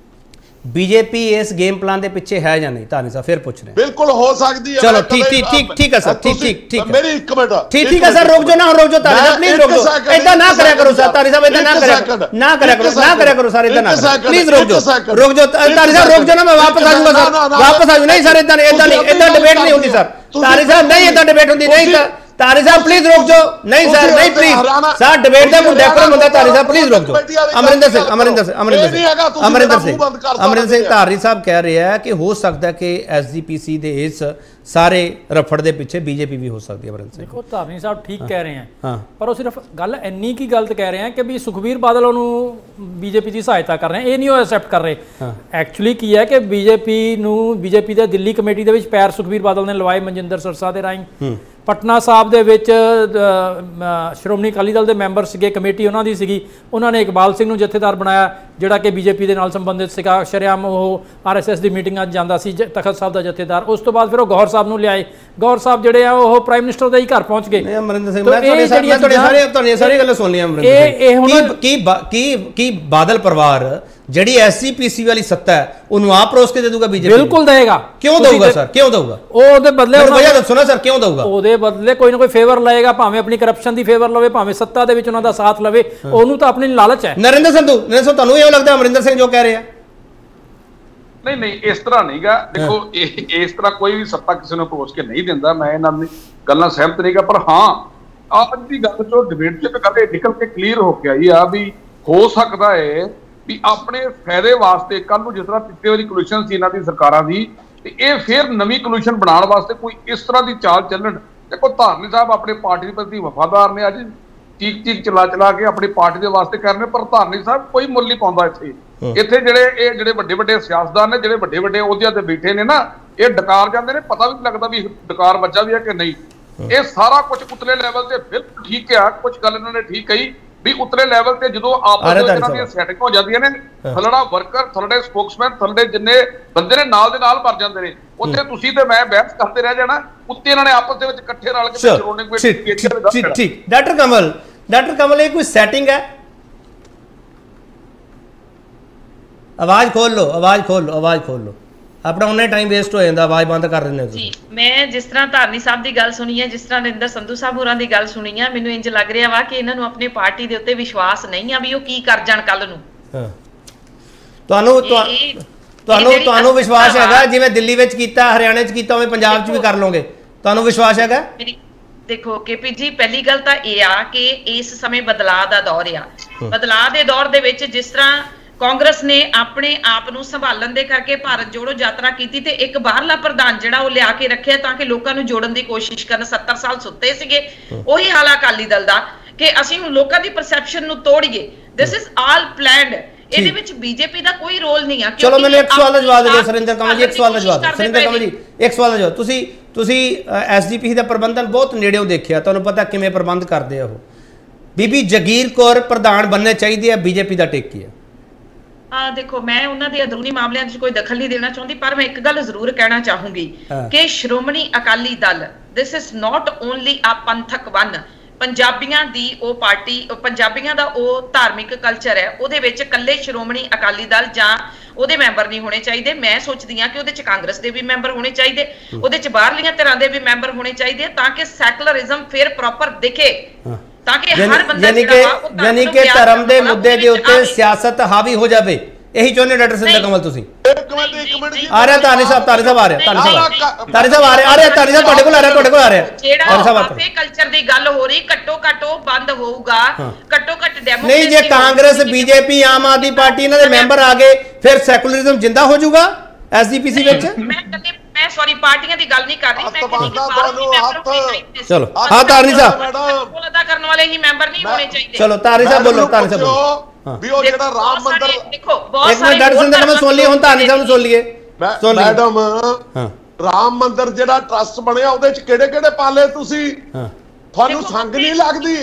Speaker 1: बीजेपी इस गेम प्लान के पिछे है या नहीं? तानी साहब फिर पूछ रहे हैं।
Speaker 5: बिल्कुल हो सकती है।
Speaker 1: चलो ठीक है सर, ठीक
Speaker 5: मेरी एक मिनट
Speaker 1: ठीक है सर, रुक जाओ ना, रुक जाओ तानी साहब प्लीज रुक जाओ, ऐसा ना करया करो सर, तानी साहब ऐसा ना करया करो सर, ऐसा ना प्लीज रुक जाओ तानी साहब, रुक जाओ ना, मैं वापस आ जाऊंगा सर, वापस आ जाऊंगा। नहीं सर ऐसा डिबेट नहीं होती सर, तानी साहब नहीं ऐसा डिबेट होती, नहीं सर तारी साहब प्लीज रुक जाओ, नहीं सर नहीं प्लीज सर, डिबेट का कोई डेकोरम होता है। तारी साहब प्लीज रुक जाओ। अमरिंदर सिंह तारी साहब कह रहे हैं कि हो सकता है कि एसजीपीसी दे इस सारे रफड़ के पिछे बीजेपी भी हो सकती है। अमरिंदर सिंह
Speaker 6: देखो धारनी साहब ठीक कह रहे हैं, पर वो सिर्फ गल इन्नी की गलत कह रहे हैं कि भी सुखबीर बादल उन्होंने बीजेपी की सहायता कर रहे हैं, ये नहीं वो एक्सैप्ट कर रहे। एक्चुअली की है कि बीजेपी के दिल्ली कमेटी के पैर सुखबीर बादल ने लवाए मनजिंदर सरसा के राही। पटना साहब दे विच श्रोमणी अकाली दल के मैंबर सीगे, कमेटी उन्होंने सीगी, उन्होंने इकबाल सिंह नूं जथेदार बनाया जिहड़ा कि बीजेपी के नाल संबंधित सीगा, शरेआम वो आरएसएस की मीटिंगां जांदा सी, तखत साहब का जथेदार। उस तो बाद फिर गौहर साहब नूं लियाए, गौहर साहब जिहड़े आ वो प्राइम मिनिस्टर दे ही घर पहुंच गए।
Speaker 1: अमरिंदर सिंह सारी गल्लां सुन लिया कि बादल परिवार जिहड़ी एसजीपीसी वाली सत्ता है उन्होंने आप परोस के दे दूगा बीजेपी? बिल्कुल
Speaker 6: देगा।
Speaker 1: क्यों दूगा सर, क्यों दूगा?
Speaker 6: ओदे बदले
Speaker 1: वजह दसो ना सर, क्यों दूगा?
Speaker 6: ओदे बदले कोई ना कोई फेवर लाएगा, भावें अपनी करप्शन की फेवर लवे, भावें सत्ता दे विच उन्हां दा साथ लवे, ओनू तां अपनी लालच है।
Speaker 1: नरेंद्र संधू तुहानूं इहो लगदा अमरिंदर सिंह जो कह रहे हैं?
Speaker 8: नहीं इस तरह नहीं गा। देखो इस तरह कोई भी सत्ता किसी ने अप्रोच के नहीं दिंदा, मैं इन्हां दी गल्लां सहमत नहीं गा। पर हाँ ਅੱਜ ਦੀ ਗੱਲ ਚੋਂ ਡਿਬੇਟ 'ਚ ਇੱਕ ਗੱਲ ਇਹ ਨਿਕਲ ਕੇ ਕਲੀਅਰ ਹੋ ਕੇ ਆਈ ਆ ਵੀ ਹੋ ਸਕਦਾ ਹੈ ਵੀ ਆਪਣੇ ਫਾਇਦੇ ਵਾਸਤੇ ਕੱਲ ਨੂੰ ਜਿਸ ਤਰ੍ਹਾਂ ਪਿਛਲੇ ਵਾਰੀ ਕਮਿਸ਼ਨ ਸੀ ਇਹਨਾਂ ਦੀ ਸਰਕਾਰਾਂ ਦੀ, ਤੇ ਇਹ ਫਿਰ ਨਵੀਂ ਕਮਿਸ਼ਨ ਬਣਾਉਣ ਵਾਸਤੇ ਕੋਈ ਇਸ ਤਰ੍ਹਾਂ ਦੀ ਚਾਲ ਚੱਲਣ। ਦੇਖੋ ਧਾਰਨੀ ਸਾਹਿਬ ਆਪਣੇ ਪਾਰਟੀ ਦੇ ਪ੍ਰਤੀ ਵਫਾਦਾਰ ਨੇ, ਅੱਜ ਚੀਕ ਚਲਾ ਕੇ ਆਪਣੀ ਪਾਰਟੀ ਦੇ ਵਾਸਤੇ ਕਰ ਰਹੇ, ਪਰ ਧਾਰਨੀ ਸਾਹਿਬ ਕੋਈ ਮੁੱਲ ਨਹੀਂ ਪਾਉਂਦਾ ਇੱਥੇ ਜਿਹੜੇ ਵੱਡੇ ਸਿਆਸਤਦਾਨ ਨੇ, ਜਿਹੜੇ ਵੱਡੇ ਅਹੁਦਿਆਂ ਤੇ ਬੈਠੇ ਨੇ ਨਾ, ਇਹ ਡਕਾਰ ਜਾਂਦੇ ਨੇ, ਪਤਾ ਵੀ ਨਹੀਂ ਲੱਗਦਾ ਵੀ ਡਕਾਰ ਵੱਜਾ ਵੀ ਹੈ ਕਿ ਨਹੀਂ। ਇਹ ਸਾਰਾ ਕੁਝ ਉਤਲੇ ਲੈਵਲ ਤੇ ਬਿਲਕੁਲ ਠੀਕ ਆ, ਕੁਝ ਗੱਲ ਇਹਨਾਂ ਨੇ ਠੀਕ ਕਹੀ ਵੀ ਉਤਲੇ ਲੈਵਲ ਤੇ ਜਦੋਂ ਆਪਸ ਵਿੱਚ ਇਹਨਾਂ ਦੀਆਂ ਸੈਟਿੰਗ ਹੋ ਜਾਂਦੀਆਂ ਨੇ, ਥੱਲੜਾ ਵਰਕਰ, ਥੱਲੜੇ ਸਪੋਕਸਮੈਨ, ਥੱਲੜੇ ਜਿੰਨੇ ਬੰਦੇ ਨੇ ਨਾਲ ਦੇ ਨਾਲ ਭਰ ਜਾਂਦੇ ਨੇ। ਉੱਥੇ ਤੁਸੀਂ ਤੇ ਮੈਂ ਬਹਿਸ ਕਰਦੇ ਰਹਿ ਜਾਣਾ, ਉੱਤੇ ਇਹਨਾਂ ਨੇ ਆਪਸ ਦੇ ਵਿੱਚ ਇਕੱਠੇ ਰਲ ਕੇ ਸ਼੍ਰੋਮਣੀ ਕਮੇਟੀ।
Speaker 1: ਠੀਕ ਡਾਕਟਰ ਕਮਲ ਇਹ ਕੋਈ ਸੈਟਿੰਗ ਹੈ? ਆਵਾਜ਼ ਖੋਲ ਲਓ ਆਪਣਾ ਉਹਨੇ ਟਾਈਮ ਵੇਸਟ ਹੋ ਜਾਂਦਾ, ਆਵਾਜ਼ ਬੰਦ ਕਰ ਦਿੰਦੇ ਤੁਸੀਂ।
Speaker 9: ਮੈਂ ਜਿਸ ਤਰ੍ਹਾਂ ਧਾਰਨੀ ਸਾਹਿਬ ਦੀ ਗੱਲ ਸੁਣੀ ਹੈ, ਜਿਸ ਤਰ੍ਹਾਂ ਨਰਿੰਦਰ ਸੰਧੂ ਸਾਹਿਬ ਹੋਰਾਂ ਦੀ ਗੱਲ ਸੁਣੀ ਹੈ, ਮੈਨੂੰ ਇੰਜ ਲੱਗ ਰਿਹਾ ਵਾ ਕਿ ਇਹਨਾਂ ਨੂੰ ਆਪਣੀ ਪਾਰਟੀ ਦੇ ਉੱਤੇ ਵਿਸ਼ਵਾਸ ਨਹੀਂ ਆ ਵੀ ਉਹ ਕੀ ਕਰ ਜਾਣ ਕੱਲ ਨੂੰ।
Speaker 1: ਤੁਹਾਨੂੰ ਵਿਸ਼ਵਾਸ ਹੈਗਾ ਜਿਵੇਂ ਦਿੱਲੀ ਵਿੱਚ ਕੀਤਾ, ਹਰਿਆਣੇ 'ਚ ਕੀਤਾ, ਉਵੇਂ ਪੰਜਾਬ 'ਚ ਵੀ ਕਰ ਲਓਗੇ? ਤੁਹਾਨੂੰ ਵਿਸ਼ਵਾਸ ਹੈਗਾ?
Speaker 9: ਦੇਖੋ ਕੇਪੀ ਜੀ, ਪਹਿਲੀ ਗੱਲ ਤਾਂ ਇਹ ਆ ਕਿ ਇਸ ਸਮੇਂ ਬਦਲਾਅ ਦਾ ਦੌਰ ਆ। ਬਦਲਾਅ ਦੇ ਦੌਰ ਦੇ ਵਿੱਚ ਜਿਸ ਤਰ੍ਹਾਂ ਕਾਂਗਰਸ ਨੇ ਆਪਣੇ ਆਪ ਨੂੰ ਸੰਭਾਲਣ ਦੇ ਕਰਕੇ ਭਾਰਤ ਜੋੜੋ ਯਾਤਰਾ ਕੀਤੀ ਤੇ ਇੱਕ ਬਾਹਰਲਾ ਪ੍ਰਧਾਨ ਜਿਹੜਾ ਉਹ ਲਿਆ ਕੇ ਰੱਖਿਆ ਤਾਂ ਕਿ ਲੋਕਾਂ ਨੂੰ ਜੋੜਨ ਦੀ ਕੋਸ਼ਿਸ਼ ਕਰਨ। 70 ਸਾਲ ਸੁੱਤੇ ਸੀਗੇ। ਉਹੀ ਹਾਲ ਆ ਅਕਾਲੀ ਦਲ ਦਾ ਕਿ ਅਸੀਂ ਹੁਣ ਲੋਕਾਂ ਦੀ ਪਰਸੈਪਸ਼ਨ ਨੂੰ ਤੋੜੀਏ। This is all planned. ਇਹਦੇ ਵਿੱਚ ਬੀਜੇਪੀ ਦਾ ਕੋਈ ਰੋਲ ਨਹੀਂ ਆ।
Speaker 1: ਚਲੋ ਮੈਨੂੰ ਇੱਕ ਸਵਾਲ ਦਾ ਜਵਾਬ ਦੇ ਦਿਓ ਸੁਰਿੰਦਰ ਕਮਲ ਜੀ, ਇੱਕ ਸਵਾਲ ਦਾ ਜਵਾਬ। ਸੁਰਿੰਦਰ ਕਮਲ ਜੀ ਇੱਕ ਸਵਾਲ ਦਾ ਜਵਾਬ। ਤੁਸੀਂ ਐਸਜੀਪੀਸੀ ਦਾ ਪ੍ਰਬੰਧਨ ਬਹੁਤ ਨੇੜਿਓਂ ਦੇਖਿਆ, ਤੁਹਾਨੂੰ ਪਤਾ ਕਿਵੇਂ ਪ੍ਰਬੰਧ ਕਰਦੇ ਆ ਉਹ। ਬੀਬੀ ਜਗੀਰ ਕੌਰ ਪ੍ਰਧਾਨ ਬਣਨੇ ਚਾਹੀਦੇ ਆ, ਬੀਜੇਪੀ ਦਾ ਟੇਕ ਕੀ ਹੈ?
Speaker 9: ਦੇਖੋ ਮੈਂ ਉਹਨਾਂ ਦੇ ਅੰਦਰੂਨੀ ਮਾਮਲਿਆਂ 'ਚ ਕੋਈ ਦਖਲ ਨਹੀਂ ਦੇਣਾ ਚਾਹੁੰਦੀ, ਪਰ ਮੈਂ ਇੱਕ ਗੱਲ ਜ਼ਰੂਰ ਕਹਿਣਾ ਚਾਹੂੰਗੀ ਕਿ Shiromani Akali Dal this is not only a Panthic one. ਪੰਜਾਬੀਆਂ ਦੀ ਉਹ ਪਾਰਟੀ, ਪੰਜਾਬੀਆਂ ਦਾ ਉਹ ਧਾਰਮਿਕ ਕਲਚਰ ਹੈ, ਉਹਦੇ ਵਿੱਚ ਇਕੱਲੇ ਸ਼੍ਰੋਮਣੀ ਅਕਾਲੀ ਦਲ ਜਾਂ ਉਹਦੇ ਮੈਂਬਰ ਨਹੀਂ ਹੋਣੇ ਚਾਹੀਦੇ। ਮੈਂ ਸੋਚਦੀ ਹਾਂ ਕਿ ਉਹਦੇ 'ਚ ਕਾਂਗਰਸ ਦੇ ਵੀ ਮੈਂਬਰ ਹੋਣੇ ਚਾਹੀਦੇ, ਉਹਦੇ 'ਚ ਬਾਹਰਲੀਆਂ ਧਿਰਾਂ ਦੇ ਵੀ ਮੈਂਬਰ ਹੋਣੇ ਚਾਹੀਦੇ ਤਾਂ ਕਿ ਸੈਕੂਲਰਿਜ਼ਮ ਫਿਰ ਪ੍ਰੋਪਰ ਦਿਖੇ, ਤਾਂ ਕਿ ਹਰ ਬੰਦਾ
Speaker 1: ਯਾਨੀ ਕਿ ਧਰਮ ਦੇ ਮੁੱਦੇ ਦੇ ਉੱਤੇ ਸਿਆਸਤ ਹਾਵੀ ਹੋ ਜਾਵੇ। ਇਹੀ ਚਾਹੁੰਦੇ ਡਾਕਟਰ ਸਿੰਧੂ ਕਮਲ ਤੁਸੀਂ?
Speaker 5: ਇੱਕ ਮਿੰਟ
Speaker 1: ਆ ਰਿਹਾ ਤਾਨੀ ਸਾਹਿਬ ਆ ਰਿਹਾ, ਤਾਨੀ ਸਾਹਿਬ ਆ ਰਿਹਾ, ਤਾਨੀ ਸਾਹਿਬ ਤੁਹਾਡੇ ਕੋਲ ਆ ਰਿਹਾ।
Speaker 9: ਜਿਹੜਾ ਆਪੇ ਕਲਚਰ ਦੀ ਗੱਲ ਹੋ ਰਹੀ, ਘੱਟੋ ਘੱਟ ਉਹ ਬੰਦ ਹੋਊਗਾ। ਘੱਟੋ ਘੱਟ ਡੈਮੋਕ੍ਰੇਸੀ
Speaker 1: ਨਹੀਂ, ਜੇ ਕਾਂਗਰਸ, ਬੀਜੇਪੀ, ਆਮ ਆਦਮੀ ਪਾਰਟੀ ਇਹਨਾਂ ਦੇ ਮੈਂਬਰ ਆ ਗਏ ਫਿਰ ਸੈਕੂਲਰਿਜ਼ਮ ਜਿੰਦਾ ਹੋ ਜਾਊਗਾ ਐਸਜੀਪੀਸੀ ਵਿੱਚ।
Speaker 9: ਮੈਂ ਸੌਰੀ ਪਾਰਟੀਆਂ ਦੀ ਗੱਲ ਨਹੀਂ ਕਰ ਰਹੀ, ਮੈਂ ਕਹਿੰਦੀ ਕਿ ਬਾਹਰਲੀ ਮੈਂਬਰ ਹੋਣੇ ਚਾਹੀਦੇ।
Speaker 1: ਚਲੋ ਹਾਂ ਤਾਨੀ ਸਾਹਿਬ,
Speaker 9: ਰੋਲ ਅਦਾ ਕਰਨ ਵਾਲੇ ਹੀ ਮੈਂਬਰ ਨਹੀਂ ਹੋਣੇ ਚਾਹੀਦੇ।
Speaker 1: ਚਲੋ ਤਾਨੀ ਸਾਹਿਬ ਬੋਲੋ, ਤਾਨੀ ਸਾਹਿਬ ਬੋਲੋ।
Speaker 5: ਵੀ ਉਹ ਜਿਹੜਾ ਰਾਮ ਮੰਦਿਰ,
Speaker 9: ਦੇਖੋ ਬਹੁਤ
Speaker 1: ਸਾਰੇ ਡਾਕਟਰ ਸਿੰਧੂ ਕਮਲ ਸੁਣ ਲਈ, ਹੁਣ ਤਾਨੀ ਸਾਹਿਬ ਨੂੰ ਸੁਣ ਲਈਏ।
Speaker 5: ਮੈਡਮ ਰਾਮ ਮੰਦਿਰ ਜਿਹੜਾ ਟਰਸਟ ਬਣਿਆ ਉਹਦੇ 'ਚ ਕਿਹੜੇ ਪਾਲੇ ਤੁਸੀਂ? ਤੁਹਾਨੂੰ ਸੰਗ ਨਹੀਂ ਲੱਗਦੀ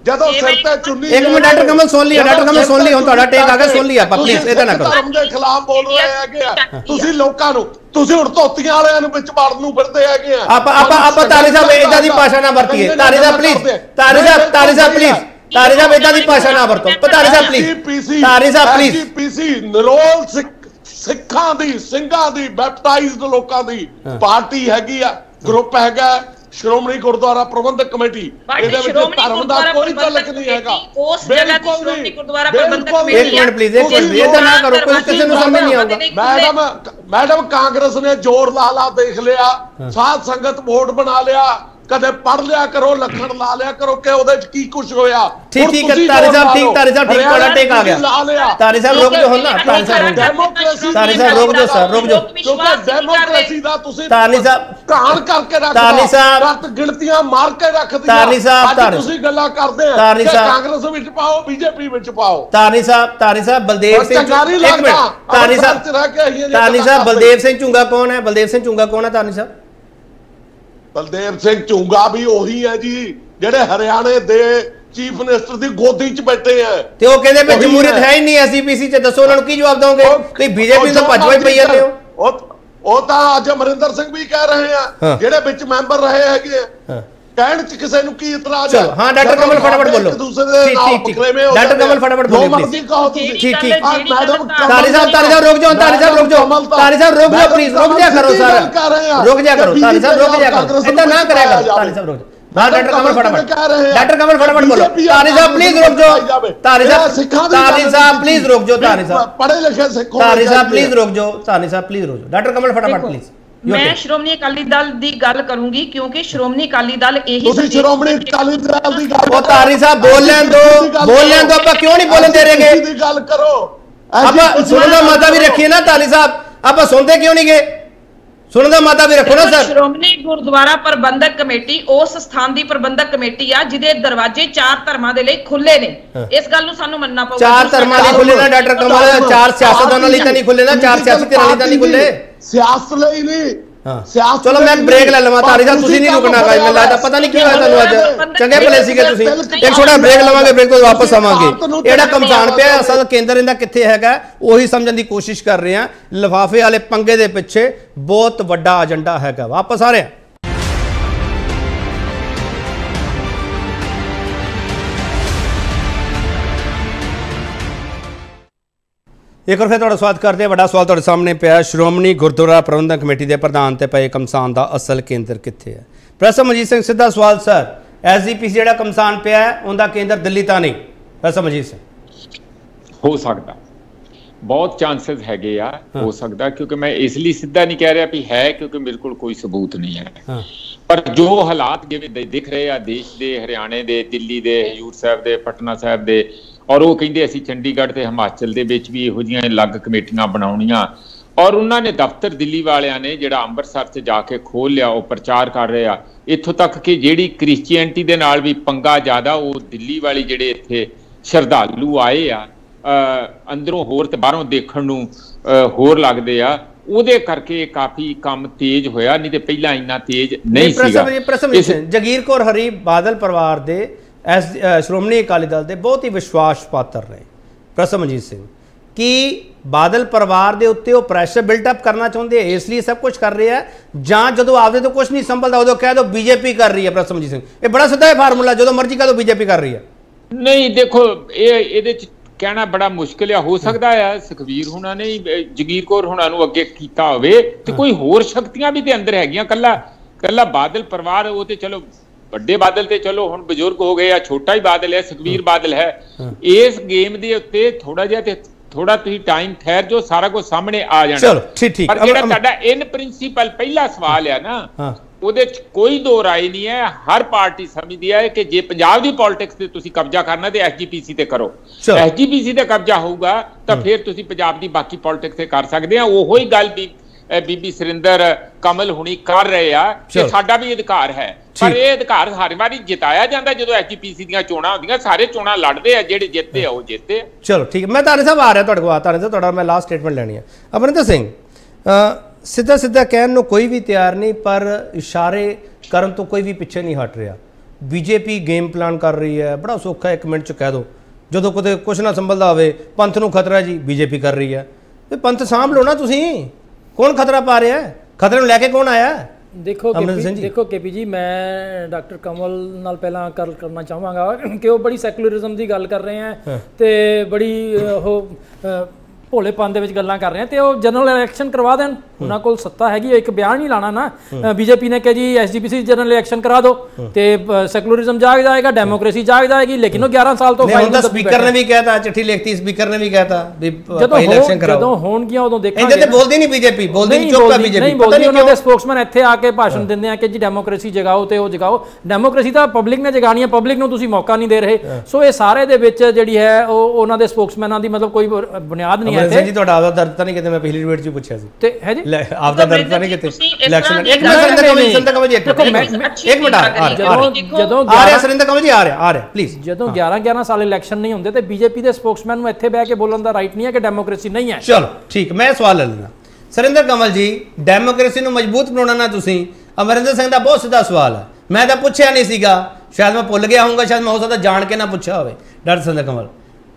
Speaker 5: ਜਦੋਂ ਸਿਰ ਤੇ ਚੁੰਨੀ?
Speaker 1: ਇੱਕ ਮਿੰਟ ਡਾਕਟਰ ਕਮਲ ਸੁਣ ਲਈ, ਡਾਕਟਰ ਕਮਲ ਸੁਣ ਲਈ, ਹੁਣ ਤੁਹਾਡਾ ਟੇਕ ਆ ਗਿਆ, ਸੁਣ ਲਈ ਆਪਾਂ ਪਲੀਜ਼, ਇਹਦਾ ਨਾ ਕਰੋ।
Speaker 5: ਧਰਮ ਦੇ ਖਿਲਾਫ ਬੋਲ ਰਹੇ ਹੈਗੇ ਆ ਤੁਸੀਂ ਲੋਕਾਂ ਨੂੰ, ਤੁਸੀਂ ਹੁਣ ਧੋਤੀਆਂ ਵਾਲਿਆਂ ਨੂੰ ਵਿੱਚ ਵੜਨ ਨੂੰ ਫਿਰਦੇ ਹੈਗੇ ਆ।
Speaker 1: ਆਪਾਂ ਤਾਨੀ ਸਾਹਿਬ ਇਦਾਂ ਦੀ ਭਾਸ਼ਾ ਨਾ ਵਰਤੀਏ। ਤਾਨੀ ਸਾਹਿਬ ਪਲੀਜ਼, ਤਾਨੀ ਸਾਹਿਬ ਪਲੀਜ਼, ਤਾਰੀ ਸਾਹਿਬ ਇਦਾਂ ਦੀ ਭਾਸ਼ਾ ਨਾ ਵਰਤੋ। ਤਾਰੀ ਸਾਹਿਬ ਪਲੀਜ਼, ਤਾਰੀ ਸਾਹਿਬ ਪਲੀਜ਼।
Speaker 5: ਐਸਜੀਪੀਸੀ ਨਿਰੋਲ ਸਿੱਖਾਂ ਦੀ, ਸਿੰਘਾਂ ਦੀ, ਬੈਪਟਾਈਜ਼ਡ ਲੋਕਾਂ ਦੀ ਪਾਰਟੀ ਹੈਗੀ ਆ, ਗਰੁੱਪ ਹੈਗਾ ਸ਼੍ਰੋਮਣੀ ਗੁਰਦੁਆਰਾ ਪ੍ਰਬੰਧਕ ਕਮੇਟੀ। ਇਹਦੇ ਵਿੱਚ ਧਰਮ ਦਾ ਕੋਈ ਤਲਕ ਨਹੀਂ ਹੈਗਾ।
Speaker 9: ਉਸ ਜਗ੍ਹਾ ਤੇ ਸ਼੍ਰੋਮਣੀ ਗੁਰਦੁਆਰਾ ਪ੍ਰਬੰਧਕ ਕਮੇਟੀ।
Speaker 1: ਇੱਕ ਮਿੰਟ ਪਲੀਜ਼, ਇੱਕ ਮਿੰਟ ਇਦਾਂ ਨਾ ਕਰੋ, ਕੋਈ ਕਿਸੇ ਨੂੰ ਸਮਝ ਨਹੀਂ ਆਉਂਦਾ।
Speaker 5: ਮੈਡਮ ਕਾਂਗਰਸ ਨੇ ਜ਼ੋਰ ਲਾ ਦੇਖ ਲਿਆ, ਸਾਧ ਸੰਗਤ ਵੋਟ ਬਣਾ ਲਿਆ, ਕਦੇ ਪੜ ਲਿਆ ਕਰੋ, ਲੱਖਣ ਲਾ ਲਿਆ ਕਰੋ ਕਿ ਉਹਦੇ 'ਚ ਕੀ ਕੁਝ ਹੋਇਆ।
Speaker 1: ਠੀਕ ਹੈ ਤਾਰੀ ਸਾਹਿਬ, ਠੀਕ, ਤਾਰੀ ਸਾਹਿਬ ਠੀਕ, ਤੁਹਾਡਾ ਟੇਕ ਆ ਗਿਆ। ਤਾਰੀ ਸਾਹਿਬ ਰੁਕ ਜਾਓ ਹੁਣ ਨਾ, ਤਾਰੀ ਸਾਹਿਬ
Speaker 5: ਡੈਮੋਕ੍ਰੇਸੀ,
Speaker 1: ਤਾਰੀ ਸਾਹਿਬ ਰੁਕ ਜਾਓ ਸਰ, ਰੁਕ ਜਾਓ।
Speaker 5: ਕਿਉਂਕਿ ਡੈਮੋਕ੍ਰੇਸੀ ਦਾ ਤੁਸੀਂ
Speaker 1: ਤਾਰੀ ਸਾਹਿਬ
Speaker 5: ਕਾਣ ਕਰਕੇ ਰੱਖਦੇ,
Speaker 1: ਤਾਰੀ ਸਾਹਿਬ
Speaker 5: ਰੱਤ ਗਿਣਤੀਆਂ ਮਾਰ ਕੇ ਰੱਖਦੇ।
Speaker 1: ਤਾਰੀ ਸਾਹਿਬ,
Speaker 5: ਅੱਜ ਤੁਸੀਂ ਗੱਲਾਂ ਕਰਦੇ ਆ
Speaker 1: ਤਾਰੀ ਸਾਹਿਬ
Speaker 5: ਕਾਂਗਰਸ ਵਿੱਚ ਪਾਓ, ਬੀਜੇਪੀ ਵਿੱਚ ਪਾਓ।
Speaker 1: ਤਾਰੀ ਸਾਹਿਬ ਬਲਦੇਵ ਸਿੰਘ, ਇੱਕ ਮਿੰਟ ਤਾਰੀ ਸਾਹਿਬ ਬਲਦੇਵ ਸਿੰਘ ਝੁੰਗਾ ਕੌਣ ਹੈ? ਬਲਦੇਵ ਸਿੰਘ ਝੁੰਗਾ ਕੌਣ ਹੈ ਤਾਨੀ ਸਾਹਿਬ?
Speaker 5: ਬਲਦੇਵ ਸਿੰਘ ਝੁੰਗਾ ਵੀ ਉਹੀ ਹੈ ਜੀ ਜਿਹੜੇ ਹਰਿਆਣੇ ਦੇ ਚੀਫ ਮਿਨਿਸਟਰ ਦੀ ਗੋਦੀ 'ਚ ਬੈਠੇ ਆ।
Speaker 1: ਤੇ ਉਹ ਕਹਿੰਦੇ ਵੀ ਜਮਹੂਰੀਅਤ ਹੈ ਹੀ ਨਹੀਂ ਐਸਜੀਪੀਸੀ 'ਚ। ਦੱਸੋ ਉਹਨਾਂ ਨੂੰ ਕੀ ਜਵਾਬ ਦੋਗੇ? ਤੁਸੀਂ ਬੀਜੇਪੀ ਤੋਂ ਭੱਜ ਹੋਏ ਪਈ ਜਾਂਦੇ ਹੋ।
Speaker 5: ਉਹ ਤਾਂ ਅੱਜ ਅਮਰਿੰਦਰ ਸਿੰਘ ਵੀ ਕਹਿ ਰਹੇ ਆ, ਜਿਹੜੇ ਵਿੱਚ ਮੈਂਬਰ ਰਹੇ ਹੈਗੇ ਆ, ਕਹਿਣ 'ਚ ਕਿਸੇ ਨੂੰ ਕੀ ਇਤਰਾਜ਼ ਹੈ?
Speaker 1: ਹਾਂ ਡਾਕਟਰ ਕਮਲ ਫਟਾਫਟ ਬੋਲੋ। ਠੀਕ, ਡਾਕਟਰ ਕਮਲ ਫਟਾਫਟ ਬੋਲੋ
Speaker 5: ਮਰਜ਼ੀ ਕਹੋ ਤੁਸੀਂ।
Speaker 1: ਠੀਕ
Speaker 5: ਮੈਡਮ
Speaker 1: ਤਾਰੀ ਸਾਹਿਬ ਰੁਕ ਜਾਓ, ਤਾਰੀ ਸਾਹਿਬ ਰੁਕ ਜਾਓ, ਤਾਰੀ ਸਾਹਿਬ ਰੁਕ ਜਾਓ ਪਲੀਜ਼, ਰੁਕ ਜਾ ਕਰੋ ਸਾਰਾ, ਰੁਕ ਜਾ ਕਰੋ ਤਾਰੀ ਸਾਹਿਬ, ਰੁਕ ਜਾ ਕਰੋ, ਇਦਾਂ ਨਾ ਕਰਿਆ ਕਰੋ। ਤਾਰੀ ਸਾਹਿਬ ਰੁਕ ਜਾਓ। ਹਾਂ ਡਾਕਟਰ ਕਮਲ ਫਟਾਫਟ, ਡਾਕਟਰ ਕਮਲ ਫਟਾਫਟ ਬੋਲੋ। ਤਾਰੀ ਸਾਹਿਬ ਪਲੀਜ਼ ਰੁਕ ਜਾਓ, ਤਾਰੀ ਸਾਹਿਬ ਪਲੀਜ਼ ਰੁਕ ਜਾਓ, ਤਾਰੀ ਸਾਹਿਬ
Speaker 5: ਪੜ੍ਹੇ ਲਿਖੇ ਸਿੱਖੋ,
Speaker 1: ਤਾਰੀ ਸਾਹਿਬ ਪਲੀਜ਼ ਰੁਕ ਜਾਓ, ਤਾਰੀ ਸਾਹਿਬ ਪਲੀਜ਼ ਰੁਕ ਜਾਓ। ਡਾਕਟਰ ਕਮਲ ਫਟਾਫਟ ਪਲੀਜ਼।
Speaker 9: मैं श्रोमणी अकाली दल दी गल करूंगी क्योंकि श्रोमणी अकाली दल यही
Speaker 5: श्रोमणी अकाली दल दी गल
Speaker 1: तारी साहब बोल लें दो आप क्यों नहीं बोलने दे रहे दी
Speaker 5: गल करो
Speaker 1: आप सुनने का माता भी रखिए ना तारी साहब आप सुनते क्यों नहीं गए सुनने का माता भी रखो ना सर
Speaker 9: श्रोमणी गुरुद्वारा प्रबंधक कमेटी उस स्थान दी प्रबंधक कमेटी आ जिदे दरवाजे 4 धर्मां दे लई खुले ने इस गल नूं सानू मनना पਊਗਾ
Speaker 1: 4 धर्मां लई खुले ना डॉक्टर कमल 4 सियासतदानां लई तां नहीं खुले ना 4 सियासतदानां लई तां नहीं खुले
Speaker 5: सियासत लई नहीं
Speaker 1: चलो मैं ब्रेक ले लवां तारी साहब तुसीं नहीं रुकना गाइस मैं लगदा पता नहीं क्यों है ਤੁਹਾਨੂੰ ਅੱਜ ਚੰਗੇ ਭਲੇ ਸੀਗੇ ਤੁਸੀਂ ਇੱਕ ਛੋਟਾ ਬ੍ਰੇਕ ਲਵਾਂਗੇ ਬ੍ਰੇਕ ਤੋਂ ਵਾਪਸ ਆਵਾਂਗੇ ਇਹੜਾ ਕਮਸਾਨ ਪਿਆ ਅਸਲ ਕੇਂਦਰ ਇਹਦਾ ਕਿੱਥੇ ਹੈਗਾ ਉਹੀ ਸਮਝਣ ਦੀ ਕੋਸ਼ਿਸ਼ ਕਰ ਰਹੇ ਆ ਲਿਫਾਫੇ ਵਾਲੇ ਪੰਗੇ ਦੇ ਪਿੱਛੇ ਬਹੁਤ ਵੱਡਾ ਏਜੰਡਾ ਹੈਗਾ ਵਾਪਸ ਆ ਰਹੇ ਆ एक बार फिर तुहाडा स्वागत करते हैं बड़ा सवाल तुहाडे सामने पिया श्रोमणी गुरुद्वारा प्रबंधक कमेटी के प्रधान ते पए कमसान का असल केंद्र कित्थे है प्रोफेसर मनजीत सिंह सीधा सवाल सर एसजीपीसी जिहड़ा कमसान पिया है उनका केंद्र दिल्ली तो नहीं प्रोफेसर मनजीत सिंह
Speaker 7: हो सकता बहुत चांसेस हैगे आ हो सकता क्योंकि मैं इसलिए सीधा नहीं कह रहा भी है क्योंकि मेरे को कोई सबूत नहीं है पर जो हालात जिवें दिख रहे आ देश के हरियाणे के दिल्ली के हजूर साहब के पटना साहब के और वो कहिंदे असीं चंडीगढ़ ते हिमाचल दे विच भी इहो जिहियां अलग कमेटियां बनाउणियां और उन्होंने दफ्तर दिल्ली वालियां ने जिहड़ा अंमृतसर च जाके खोल लिया वो प्रचार कर रहे आ इत्थों तक कि जिहड़ी क्रिश्चियनिटी दे नाल भी पंगा ज़्यादा वो दिल्ली वाली जिहड़े इत्थे शरधालू आए आ अंदरों होर ते बाहरों देखण नूं होर लगदे आ ਉਹਦੇ ਕਰਕੇ ਕਾਫੀ ਕੰਮ ਤੇਜ਼ ਹੋਇਆ ਨਹੀਂ ਤੇ ਪਹਿਲਾਂ ਇੰਨਾ ਤੇਜ਼ ਨਹੀਂ ਸੀਗਾ
Speaker 1: ਜਗੀਰ ਕੌਰ ਹਰੀ ਬਾਦਲ ਪਰਿਵਾਰ ਦੇ श्रोमणी अकाली दल के बहुत ही विश्वास पात्र रहे प्रोफेसर मनजीत सिंह कि बादल परिवार के उत्ते प्रैशर बिल्टअप करना चाहते हैं इसलिए सब कुछ कर रहे हैं जां जदों आपदे तो कुछ नहीं संभलता उदों कह दो बीजेपी कर रही है प्रोफेसर मनजीत सिंह ये बड़ा सीधा फार्मूला जो मर्जी कह दो बीजेपी कर रही है
Speaker 7: नहीं देखो ये कहना बड़ा मुश्किल है हो सकता है सुखवीर हुणां ने जगीर कौर हुणां नूं अगे कीता होवे ते कोई होर शक्तियां भी ते अंदर हैगियां कल्ला बादल परिवार वो ते चलो ਵੱਡੇ ਬਾਦਲ ਤੇ ਚਲੋ ਹੁਣ ਬਜ਼ੁਰਗ ਹੋ ਗਏ ਆ ਛੋਟਾ ਹੀ ਬਾਦਲ ਹੈ ਸੁਖਵੀਰ ਬਾਦਲ ਹੈ ਇਸ ਗੇਮ ਦੇ ਉੱਤੇ ਥੋੜਾ ਜਿਹਾ ਤੇ ਥੋੜਾ ਤੁਸੀਂ ਟਾਈਮ ਠਹਿਰ ਜੋ ਸਾਰਾ ਕੁਝ ਸਾਹਮਣੇ ਆ ਜਾਣਾ
Speaker 1: ਚਲੋ ਠੀਕ
Speaker 7: ਪਰ ਜਿਹੜਾ ਤੁਹਾਡਾ ਇਨ ਪ੍ਰਿੰਸੀਪਲ ਪਹਿਲਾ ਸਵਾਲ ਹੈ ਨਾ ਉਹਦੇ ਚ ਕੋਈ ਦੋ ਰਾਏ ਨਹੀਂ ਹੈ ਹਰ ਪਾਰਟੀ ਸਮਝਦੀ ਹੈ ਕਿ ਜੇ ਪੰਜਾਬ ਦੀ ਪੋਲਿਟਿਕਸ ਤੇ ਤੁਸੀਂ ਕਬਜ਼ਾ ਕਰਨਾ ਤੇ ਐਸਜੀਪੀਸੀ ਤੇ ਕਰੋ ਐਸਜੀਪੀਸੀ ਤੇ ਕਬਜ਼ਾ ਹੋਊਗਾ ਤਾਂ ਫਿਰ ਤੁਸੀਂ ਪੰਜਾਬ ਦੀ ਬਾਕੀ ਪੋਲਿਟਿਕਸ ਤੇ ਕਰ ਸਕਦੇ ਆ ਉਹੋ ਹੀ ਗੱਲ ਵੀ ਬੀਬੀ ਸੁਰਿੰਦਰ ਕਮਲ ਹੁਣੀ ਕਰ ਰਹੇ ਆ ਕਿ ਸਾਡਾ ਵੀ ਅਧਿਕਾਰ ਹੈ ਪਰ ਇਹ ਅਧਿਕਾਰ ਹਰ ਵਾਰੀ ਜਿਤਾਇਆ ਜਾਂਦਾ ਜਦੋਂ ਐਸਜੀਪੀਸੀ ਦੀਆਂ ਚੋਣਾਂ ਹੁੰਦੀਆਂ ਸਾਰੇ ਚੋਣਾਂ ਲੜਦੇ ਆ ਜਿਹੜੇ ਜਿੱਤੇ ਆ ਉਹ ਜਿੱਤੇ ਆ
Speaker 1: ਚਲੋ ਠੀਕ ਮੈਂ ਤਾਰੇ ਸਾਹਿਬ ਆ ਰਿਹਾ ਤੁਹਾਡੇ ਕੋਲ ਤਾਰੇ ਸਾਹਿਬ ਤੁਹਾਡਾ ਮੈਂ ਲਾਸਟ ਸਟੇਟਮੈਂਟ ਲੈਣੀ ਹੈ ਅਮਰਿੰਦਰ ਸਿੰਘ ਸਿੱਧਾ ਕਹਿਣ ਨੂੰ ਕੋਈ ਵੀ ਤਿਆਰ ਨਹੀਂ ਪਰ ਇਸ਼ਾਰੇ ਕਰਨ ਤੋਂ ਕੋਈ ਵੀ ਪਿੱਛੇ ਨਹੀਂ ਹਟ ਰਿਹਾ ਬੀਜੇਪੀ ਗੇਮ ਪਲਾਨ ਕਰ ਰਹੀ ਹੈ ਬੜਾ ਸੌਖਾ 1 ਮਿੰਟ ਚ ਕਹਿ ਦੋ ਜਦੋਂ ਕਿਤੇ ਕੁਛ ਨਾ ਸੰਭਲਦਾ ਹੋਵੇ ਪੰਥ ਨੂੰ ਖਤਰਾ ਜੀ ਬੀਜੇਪੀ ਕਰ ਰਹੀ ਹੈ ਤੇ ਪੰਥ ਸਾਂਭ ਲਓ ਨਾ ਤੁਸੀਂ कौन खतरा पा रहा है खतरे में लैके कौन आया
Speaker 6: देखो केपी जी मैं डॉक्टर कमल नाल पहला गल करना चाहांगा कि वो बड़ी सैकुलरिज्म की गल कर रहे हैं तो बड़ी भोलेपन के गल्लां कर रहे हैं तो जनरल इलैक्शन करवा दें उन्होंने कोल सत्ता हैगी एक बयान नहीं लाना ना बीजेपी ने कहा जी एसजीपीसी जनरल इलैक्शन करा दो तो सैकुलरिज्म जाग जाएगा डेमोक्रेसी जाग जाएगी लेकिन वो 11 साल तो
Speaker 1: स्पीकर ने भी कहा था चिट्ठी लिखती स्पीकर ने भी कहा था
Speaker 6: ਜਦੋਂ ਹੋਣਗੀਆਂ ਉਦੋਂ ਦੇਖਾਂਗੇ
Speaker 1: ਤੇ ਬੋਲਦੀ ਨਹੀਂ ਬੀਜੇਪੀ ਬੋਲਦੀ ਨਹੀਂ ਚੁੱਪ ਆ ਬੀਜੇਪੀ
Speaker 6: ਨਹੀਂ ਬੋਲਦੀ ਉਹਨਾਂ ਦੇ ਸਪੋਕਸਮੈਨ ਇੱਥੇ ਆ ਕੇ ਭਾਸ਼ਣ ਦਿੰਦੇ ਆ ਕਿ ਜੀ ਡੈਮੋਕ੍ਰੇਸੀ ਜਗਾਓ ਤੇ ਉਹ ਜਗਾਓ ਡੈਮੋਕ੍ਰੇਸੀ ਤਾਂ ਪਬਲਿਕ ਨੇ ਜਗਾਣੀ ਹੈ ਪਬਲਿਕ ਨੂੰ ਤੁਸੀਂ ਮੌਕਾ ਨਹੀਂ ਦੇ ਰਹੇ ਸੋ ਇਹ ਸਾਰੇ ਦੇ ਵਿੱਚ ਜਿਹੜੀ ਹੈ ਉਹ ਉਹਨਾਂ ਦੇ ਸਪੋਕਸਮੈਨਾਂ ਦੀ ਮਤਲਬ ਕੋਈ ਬੁਨਿਆਦ ਨਹੀਂ ਹੈ
Speaker 1: ਇੱਥੇ ਜੀ ਤੁਹਾਡਾ ਆਪਦਾ ਦਰਦ ਤਾਂ ਨਹੀਂ ਕਿਤੇ ਮੈਂ ਪਿਛਲੀ ਡਿਬੇਟ 'ਚ ਪੁੱਛਿਆ ਸੀ
Speaker 6: ਤੇ ਹੈ ਜੀ
Speaker 1: ਆਪਦਾ ਦਰਦ ਤਾਂ ਨਹੀਂ ਕਿਤੇ ਇਲੈਕਸ਼ਨ ਇੱਕ ਮਿੰਟ ਸਿੰਧਾ ਕਮਲ ਜੀ ਇੱਕ ਮਿੰਟ ਜਦੋਂ ਆ ਰਿਹਾ ਸਿੰਧਾ ਕਮਲ ਜੀ ਆ ਰਿਹਾ ਪਲੀਜ਼
Speaker 6: ਜਦੋਂ 11 ਸਾਲ ਇਲੈਕਸ਼ਨ ਨਹੀਂ ਹੁੰਦੇ ਤੇ ਬੀਜੇਪੀ ਦੇ ਸਪੋਕਸਮੈਨ ਨੂੰ ਇੱਥੇ ਬਹਿ ਕੇ ਬੋਲਣ ਦਾ ਰਾਈਟ ਨਹੀਂ ਹੈ ਕਿ ਡੈਮੋਕ੍ਰੇਸੀ ਨਹੀਂ ਹੈ
Speaker 1: ਚਲੋ ਠੀਕ ਮੈਂ ਸਵਾਲ ਲੈ ਲੈਣਾ ਸੁਰਿੰਦਰ ਕਮਲ ਜੀ ਡੈਮੋਕ੍ਰੇਸੀ ਨੂੰ ਮਜ਼ਬੂਤ ਬਣਾਉਣਾ ਨਾ ਤੁਸੀਂ ਅਮਰਿੰਦਰ ਸਿੰਘ ਦਾ ਬਹੁਤ ਸਿੱਧਾ ਸਵਾਲ ਹੈ ਮੈਂ ਤਾਂ ਪੁੱਛਿਆ ਨਹੀਂ ਸੀਗਾ ਸ਼ਾਇਦ ਮੈਂ ਭੁੱਲ ਗਿਆ ਹੋਊਗਾ ਸ਼ਾਇਦ ਮੈਂ ਹੋ ਸਕਦਾ ਜਾਣ ਕੇ ਨਾ ਪੁੱਛਿਆ ਹੋਵੇ ਡਾਕਟਰ ਸੁਰਿੰਦਰ ਕਮਲ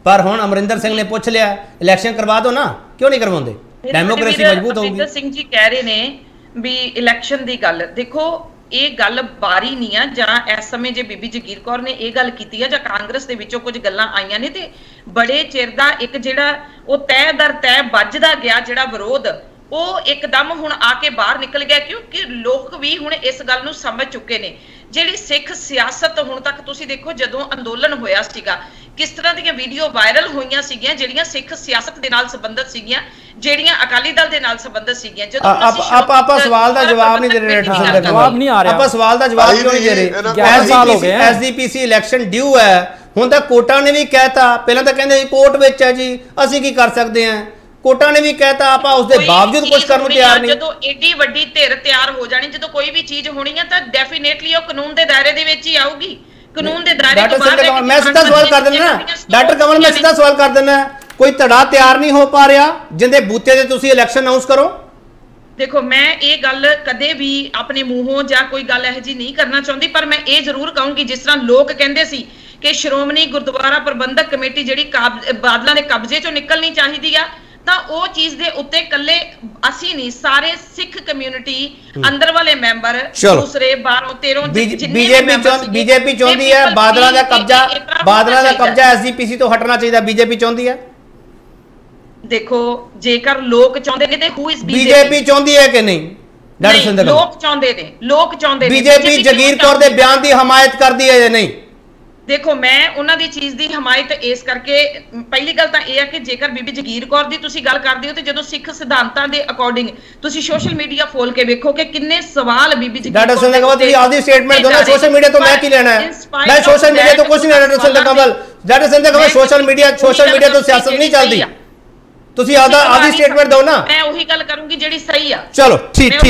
Speaker 1: ਪਰ ਹੁਣ ਅਮਰਿੰਦਰ ਸਿੰਘ ਨੇ ਪੁੱਛ ਲਿਆ ਇਲੈਕਸ਼ਨ ਕਰਵਾ ਦਿਓ ਨਾ ਕਿਉਂ ਨਹੀਂ ਕਰਵਾਉਂਦੇ ਡੈਮੋਕ੍ਰੇਸੀ ਮਜ਼ਬੂਤ ਹੋਊਗੀ
Speaker 9: ਅਮਰਿੰਦਰ ਸਿੰਘ ਜੀ ਕਹਿ ਰਹੇ ਨੇ ਵੀ ਇਲੈਕਸ਼ਨ ਦੀ ਗੱਲ ਦੇਖੋ ਇਹ ਗੱਲ ਬਾਰੀ ਨਹੀਂ ਆ ਜਾਂ ਇਸ ਸਮੇਂ ਜੇ ਬੀਬੀ ਜਗੀਰ ਕੌਰ ਨੇ ਇਹ ਗੱਲ ਕੀਤੀ ਆ ਜਾਂ ਕਾਂਗਰਸ ਦੇ ਵਿੱਚੋਂ ਕੁਝ ਗੱਲਾਂ ਆਈਆਂ ਨੇ ਤੇ ਬੜੇ ਚਿਰ ਦਾ ਇੱਕ ਜਿਹੜਾ ਉਹ ਤੈਅ ਦਰ ਤੈਅ ਵੱਜਦਾ ਗਿਆ ਜਿਹੜਾ ਵਿਰੋਧ ਉਹ ਇੱਕਦਮ ਹੁਣ ਆ ਕੇ ਬਾਹਰ ਨਿਕਲ ਗਿਆ ਕਿਉਂਕਿ ਲੋਕ ਵੀ ਹੁਣ ਇਸ ਗੱਲ ਨੂੰ ਸਮਝ ਚੁੱਕੇ ਨੇ ਜਿਹੜੀ ਸਿੱਖ ਸਿਆਸਤ ਹੁਣ ਤੱਕ ਤੁਸੀਂ ਦੇਖੋ ਜਦੋਂ ਅੰਦੋਲਨ ਹੋਇਆ ਸੀਗਾ ਕਿਸ ਤਰ੍ਹਾਂ ਦੀਆਂ ਵੀਡੀਓ ਵਾਇਰਲ ਹੋਈਆਂ ਸੀਗੀਆਂ ਜਿਹੜੀਆਂ ਸਿੱਖ ਸਿਆਸਤ ਦੇ ਨਾਲ ਸੰਬੰਧਿਤ ਸੀਗੀਆਂ, ਜਿਹੜੀਆਂ ਅਕਾਲੀ ਦਲ ਦੇ ਨਾਲ ਸੰਬੰਧਿਤ ਸੀਗੀਆਂ। ਜਦੋਂ
Speaker 1: ਆਪਾਂ ਸਵਾਲ ਦਾ ਜਵਾਬ ਨਹੀਂ ਦੇ ਰਹੇ,
Speaker 6: ਜਵਾਬ ਨਹੀਂ ਆ ਰਿਹਾ,
Speaker 1: ਆਪਾਂ ਸਵਾਲ ਦਾ ਜਵਾਬ ਕਿਉਂ ਨਹੀਂ ਦੇ ਰਹੇ? 11 ਸਾਲ ਹੋ ਗਏ, ਐਸਜੀਪੀਸੀ ਇਲੈਕਸ਼ਨ ਡਿਊ ਹੈ, ਹੁਣ ਤਾਂ ਕੋਟਾਂ ਨੇ ਵੀ ਕਹਿਤਾ, ਪਹਿਲਾਂ ਤਾਂ ਕਹਿੰਦੇ ਸੀ ਕੋਰਟ ਵਿੱਚ ਹੈ ਜੀ ਅਸੀਂ ਕੀ ਕਰ ਸਕਦੇ ਹਾਂ, ਕੋਟਾਂ ਨੇ ਵੀ ਕਹਿਤਾ, ਆਪਾਂ ਉਸ ਦੇ ਬਾਵਜੂਦ ਕੁਝ ਕਰਨ ਨੂੰ ਤਿਆਰ ਨਹੀਂ।
Speaker 9: ਜਦੋਂ ਏਡੀ ਵੱਡੀ ਧਿਰ ਤਿਆਰ ਹੋ ਜਾਣੀ, ਜਦੋਂ ਕੋਈ ਵੀ ਚੀਜ਼ ਹੋਣੀ ਹੈ ਤਾਂ ਡੈਫੀਨੇਟਲੀ ਉਹ ਕਾਨੂੰਨ ਦੇ ਦਾਇਰੇ ਦੇ ਵਿੱਚ ਹੀ ਆਊਗੀ, ਕਾਨੂੰਨ ਦੇ ਦਾਇਰੇ ਤੋਂ ਬਾਹਰ।
Speaker 1: ਮੈਂ ਸਿੱਧਾ ਸਵਾਲ ਕਰ ਦਿੰਦਾ ਡਾਕਟਰ ਕਮਲ, ਮੈਂ ਸਿੱਧਾ ਸਵਾਲ ਕਰ ਦਿੰਦਾ, ਕੋਈ ਧੜਾ ਤਿਆਰ ਨਹੀਂ ਹੋ ਪਾ ਰਿਹਾ ਜਿੰਦੇ ਬੂਤੇ ਤੇ ਤੁਸੀਂ ਇਲੈਕਸ਼ਨ ਅਨਾਉਂਸ ਕਰੋ?
Speaker 9: ਦੇਖੋ ਮੈਂ ਇਹ ਗੱਲ ਕਦੇ ਵੀ ਆਪਣੇ ਮੂੰਹੋਂ ਜਾਂ ਕੋਈ ਗੱਲ ਇਹੋ ਜੀ ਨਹੀਂ ਕਰਨਾ ਚਾਹੁੰਦੀ, ਪਰ ਮੈਂ ਇਹ ਜ਼ਰੂਰ ਕਹੂੰਗੀ ਜਿਸ ਤਰ੍ਹਾਂ ਲੋਕ ਕਹਿੰਦੇ ਸੀ ਕਿ ਸ਼੍ਰੋਮਣੀ ਗੁਰਦੁਆਰਾ ਪ੍ਰਬੰਧਕ ਕਮੇਟੀ ਜਿਹੜੀ ਬਾਦਲਾਂ ਦੇ ਕਬਜ਼ੇ ਚੋਂ ਨਿਕਲਣੀ ਚਾਹੀਦੀ ਆ, ਤਾਂ ਉਹ ਚੀਜ਼ ਦੇ ਉੱਤੇ ਕੱਲੇ ਅਸੀਂ ਨਹੀਂ, ਸਾਰੇ ਸਿੱਖ ਕਮਿਊਨਿਟੀ ਅੰਦਰ ਵਾਲੇ ਮੈਂਬਰ ਦੂਸਰੇ 12 13
Speaker 1: ਬੀਜੇਪੀ ਚਾਹੁੰਦੀ ਹੈ ਬਾਦਲਾਂ ਦਾ ਕਬਜ਼ਾ ਐਸਜੀਪੀਸੀ ਤੋਂ ਹਟਣਾ ਚਾਹੀਦਾ, ਬੀਜੇਪੀ ਚਾਹੁੰਦੀ ਹੈ।
Speaker 9: ਦੇਖੋ ਜੇਕਰ ਲੋਕ ਚਾਹੁੰਦੇ ਨੇ ਤੇ ਹੂ ਇਜ਼
Speaker 1: ਬੀਜੇਪੀ ਚਾਹੁੰਦੀ ਹੈ ਕਿ ਨਹੀਂ? ਡਾਕਟਰ ਸਿੰਧਾ
Speaker 9: ਲੋਕ ਚਾਹੁੰਦੇ ਨੇ
Speaker 1: ਬੀਜੇਪੀ ਜਗੀਰ ਕੌਰ ਦੇ ਬਿਆਨ ਦੀ ਹਮਾਇਤ ਕਰਦੀ ਹੈ ਜਾਂ ਨਹੀਂ?
Speaker 9: ਦੇਖੋ ਮੈਂ ਉਹਨਾਂ ਦੀ ਚੀਜ਼ ਦੀ ਹਮਾਇਤ ਇਸ ਕਰਕੇ, ਪਹਿਲੀ ਗੱਲ ਤਾਂ ਇਹ ਹੈ ਕਿ ਜੇਕਰ ਬੀਬੀ ਜਗੀਰ ਕੌਰ ਦੀ ਤੁਸੀਂ ਗੱਲ ਕਰਦੇ ਹੋ ਤੇ ਜਦੋਂ ਸਿੱਖ ਸਿਧਾਂਤਾਂ ਦੇ ਅਕੋਰਡਿੰਗ ਤੁਸੀਂ ਸੋਸ਼ਲ ਮੀਡੀਆ ਫੋਲ ਕੇ ਵੇਖੋ ਕਿ ਕਿੰਨੇ ਸਵਾਲ ਬੀਬੀ ਜਗੀਰ ਕੌਰ
Speaker 1: ਡਾਕਟਰ ਸਿੰਧਾ ਕਮਲ ਤੁਸੀਂ ਆਪਦੀ ਸਟੇਟਮੈਂਟ ਦੋ ਨਾ, ਸੋਸ਼ਲ ਮੀਡੀਆ ਤੋਂ ਮੈਂ ਕੀ ਲੈਣਾ ਹੈ? ਮੈਂ ਸੋਸ਼ਲ ਮੀਡੀਆ ਤੋਂ ਕੁਝ ਨਹੀਂ ਲੈਣਾ। ਡਾਕਟਰ ਸਿੰਧਾ ਕਮਲ ਸੋਸ਼ਲ ਮੀਡੀਆ ਤੋਂ ਸਿਆਸਤ ਨਹੀਂ ਚੱਲਦੀ, ਤੁਸੀਂ ਆਪਦੀ ਸਟੇਟਮੈਂਟ ਦਿਓ ਨਾ।
Speaker 9: ਮੈਂ ਉਹੀ ਗੱਲ ਕਰੂੰਗੀ ਜਿਹੜੀ ਸਹੀ ਆ।
Speaker 1: ਚਲੋ ਠੀਕ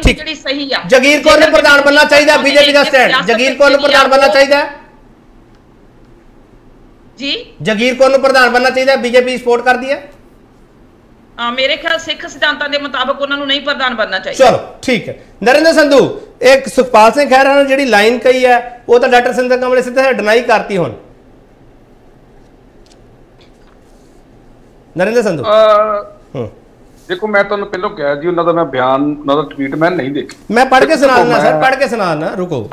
Speaker 9: ਜਿਹੜੀ ਸਹੀ ਆ।
Speaker 1: ਜਗੀਰ ਕੌਰ ਨੂੰ ਪ੍ਰਧਾਨ ਬਣਨਾ ਚਾਹੀਦਾ, ਬੀਜੇਪੀ ਦਾ ਸਟੈਂਡ ਜਗੀਰ ਕੌਰ ਨੂੰ ਪ੍ਰਧਾਨ ਬਣਨਾ ਚਾਹੀਦਾ
Speaker 9: ਜੀ,
Speaker 1: ਜਗੀਰ ਕੌਰ ਨੂੰ ਪ੍ਰਧਾਨ ਬਣਨਾ ਚਾਹੀਦਾ, ਬੀਜੇਪੀ ਸਪੋਰਟ ਕਰਦੀ ਹੈ।
Speaker 9: ਮੇਰੇ ਖਿਆਲ ਸਿੱਖ ਸਿਧਾਂਤਾਂ ਦੇ ਮੁਤਾਬਕ ਉਹਨਾਂ ਨੂੰ ਨਹੀਂ ਪ੍ਰਧਾਨ ਬਣਨਾ ਚਾਹੀਦਾ।
Speaker 1: ਚਲੋ ਠੀਕ ਹੈ। ਨਰਿੰਦਰ ਸੰਧੂ, ਇੱਕ ਸੁਖਪਾਲ ਸਿੰਘ ਖਹਿਰਾ ਨੇ ਜਿਹੜੀ ਲਾਈਨ ਕਹੀ ਹੈ ਉਹ ਤਾਂ ਡਾਕਟਰ ਸਿੰਧਾ ਕਮਲ ਨੇ ਸਿੱਧਾ ਡਿਨਾਈ ਕਰਤੀ। ਹੁਣ ਨਰਿੰਦਰ ਸੰਧੂ
Speaker 8: ਦੇਖੋ ਮੈਂ ਤੁਹਾਨੂੰ ਪਹਿਲਾਂ ਕਿਹਾ ਜੀ ਉਹਨਾਂ ਦਾ ਮੈਂ ਬਿਆਨ, ਉਹਨਾਂ ਦਾ ਟਵੀਟ ਮੈਂ ਨਹੀਂ ਦੇਖਿਆ, ਮੈਂ
Speaker 1: ਪੜ੍ਹ ਕੇ ਸੁਣਾਉਣਾ ਸਰ, ਪੜ੍ਹ ਕੇ ਸੁਣਾਉਣਾ, ਰੁਕੋ।